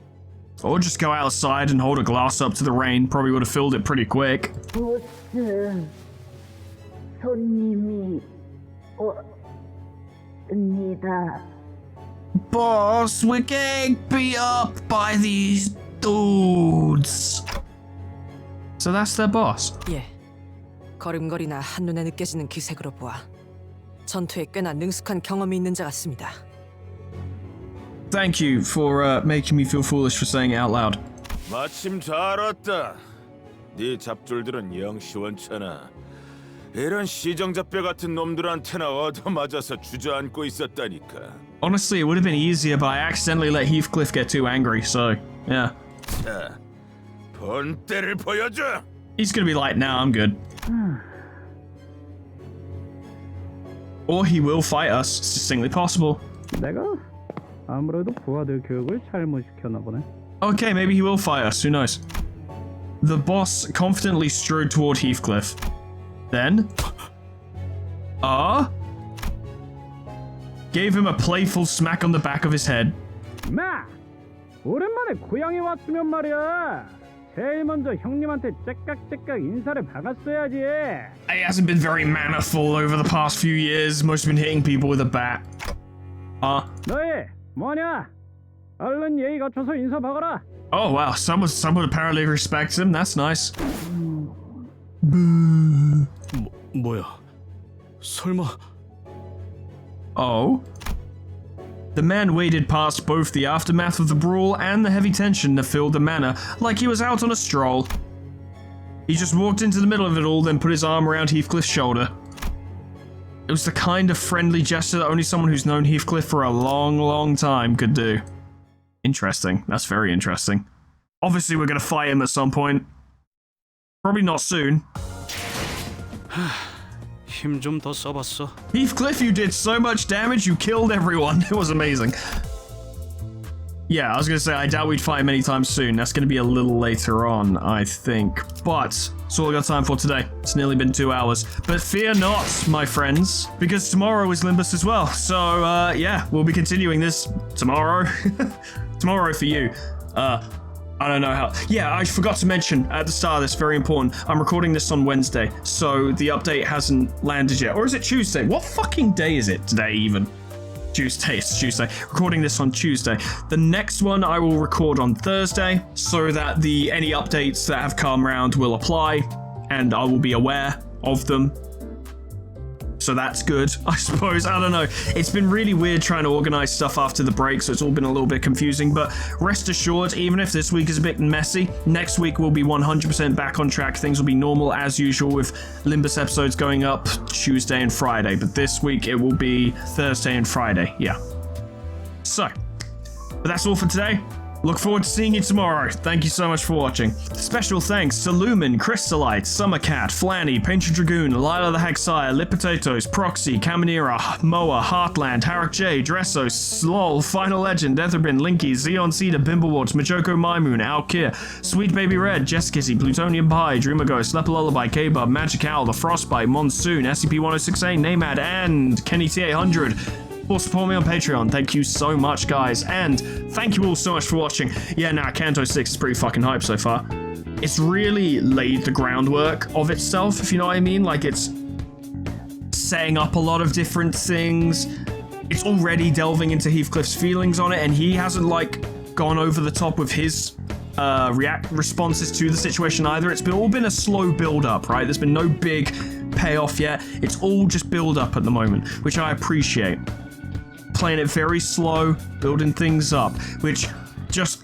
Or just go outside and hold a glass up to the rain. Probably would have filled it pretty quick. 보스, 손님이 옵니다. Boss, we're getting beat up by these dudes. So that's their boss. 예. 걸음걸이나 한눈에 느껴지는 기색으로 보아 전투에 꽤나 능숙한 경험이 있는 자 같습니다. Thank you for making me feel foolish for saying it out loud. 마침 잘 왔다. 네 잡졸들은 영 시원찮아. 이런 시정잡배 같은 놈들한테나 얻어맞아서 주저앉고 있었다니까. Honestly, it would have been easier, but I accidentally let Heathcliff get too angry, so yeah. 자, 본때를 보여줘. He's gonna be like, nah, I'm good. Or he will fight us. It's distinctly possible. 내가 아무래도 부하들 교육을 잘못 시켰나 보네. Okay, maybe he will fight us. Who knows? The boss confidently strode toward Heathcliff. Then, gave him a playful smack on the back of his head. 마! 오랜만에 고향에 왔으면 말이야. 제일 먼저 형님한테 째깍째깍 인사를 박았어야지. He hasn't been very mannerful over the past few years. Most been hitting people with a bat. 너희 뭐냐? 얼른 예의 갖춰서 인사 박아라. Oh wow, someone apparently respects him. That's nice. 뭐야? 설마? Oh. The man waded past both the aftermath of the brawl and the heavy tension that filled the manor like he was out on a stroll. He just walked into the middle of it all, then put his arm around Heathcliff's shoulder. It was the kind of friendly gesture that only someone who's known Heathcliff for a long, long time could do. Interesting. That's very interesting. Obviously, we're gonna fight him at some point. Probably not soon. 힘 좀 더 써봤어. Heathcliff, you did so much damage, you killed everyone. It was amazing. Yeah, I was gonna say, I doubt we'd fight him anytime soon. That's gonna be a little later on, I think. But, that's all I got time for today. It's nearly been 2 hours. But fear not, my friends, because tomorrow is Limbus as well. So, yeah, we'll be continuing this tomorrow. Tomorrow for you. I don't know how. Yeah, I forgot to mention at the start of this, very important. I'm recording this on Wednesday, so the update hasn't landed yet. Or is it Tuesday? What fucking day is it today, even? Tuesday, it's Tuesday. Recording this on Tuesday. The next one I will record on Thursday, so that any updates that have come around will apply, and I will be aware of them. So that's good, I suppose. I don't know. It's been really weird trying to organize stuff after the break, so it's all been a little bit confusing. But rest assured, even if this week is a bit messy, next week we'll be 100% back on track. Things will be normal as usual with Limbus episodes going up Tuesday and Friday. But this week it will be Thursday and Friday. Yeah. So, but that's all for today. Look forward to seeing you tomorrow. Thank you so much for watching. Special thanks to Lumen, Crystalite, Summercat, Flanny, Painted Dragoon, Lila the Hagsire, Lit Potatoes, Proxy, Caminera, Moa, Heartland, Harak J, Dressos, Slol, Final Legend, Etherbin, Linky, Xeon Cedar, Bimblewatch, Majoko Maimoon, Alkir, Sweet Baby Red, Jeskissy, Plutonium Pie, Dreamago, Slepa Lullaby, K-Bub, Magic Owl, The Frostbite, Monsoon, SCP-1068, Namad, and Kenny T800. For support me on Patreon. Thank you so much, guys. And thank you all so much for watching. Yeah, nah, Kanto 6 is pretty fucking hype so far. It's really laid the groundwork of itself, if you know what I mean. Like, it's setting up a lot of different things. It's already delving into Heathcliff's feelings on it, and he hasn't, like, gone over the top with his responses to the situation either. It's all been a slow build-up, right? There's been no big payoff yet. It's all just build-up at the moment, which I appreciate. Playing it very slow, building things up, which just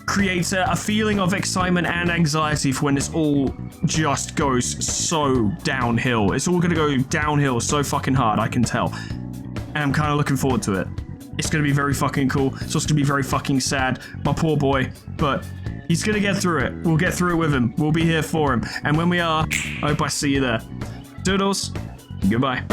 creates a feeling of excitement and anxiety for when this all just goes so downhill. It's all gonna go downhill so fucking hard, I can tell. And I'm kind of looking forward to it. It's going to be very fucking cool. It's also going to be very fucking sad. My poor boy. But he's going to get through it. We'll get through it with him. We'll be here for him. And when we are, I hope I see you there. Doodles. Goodbye.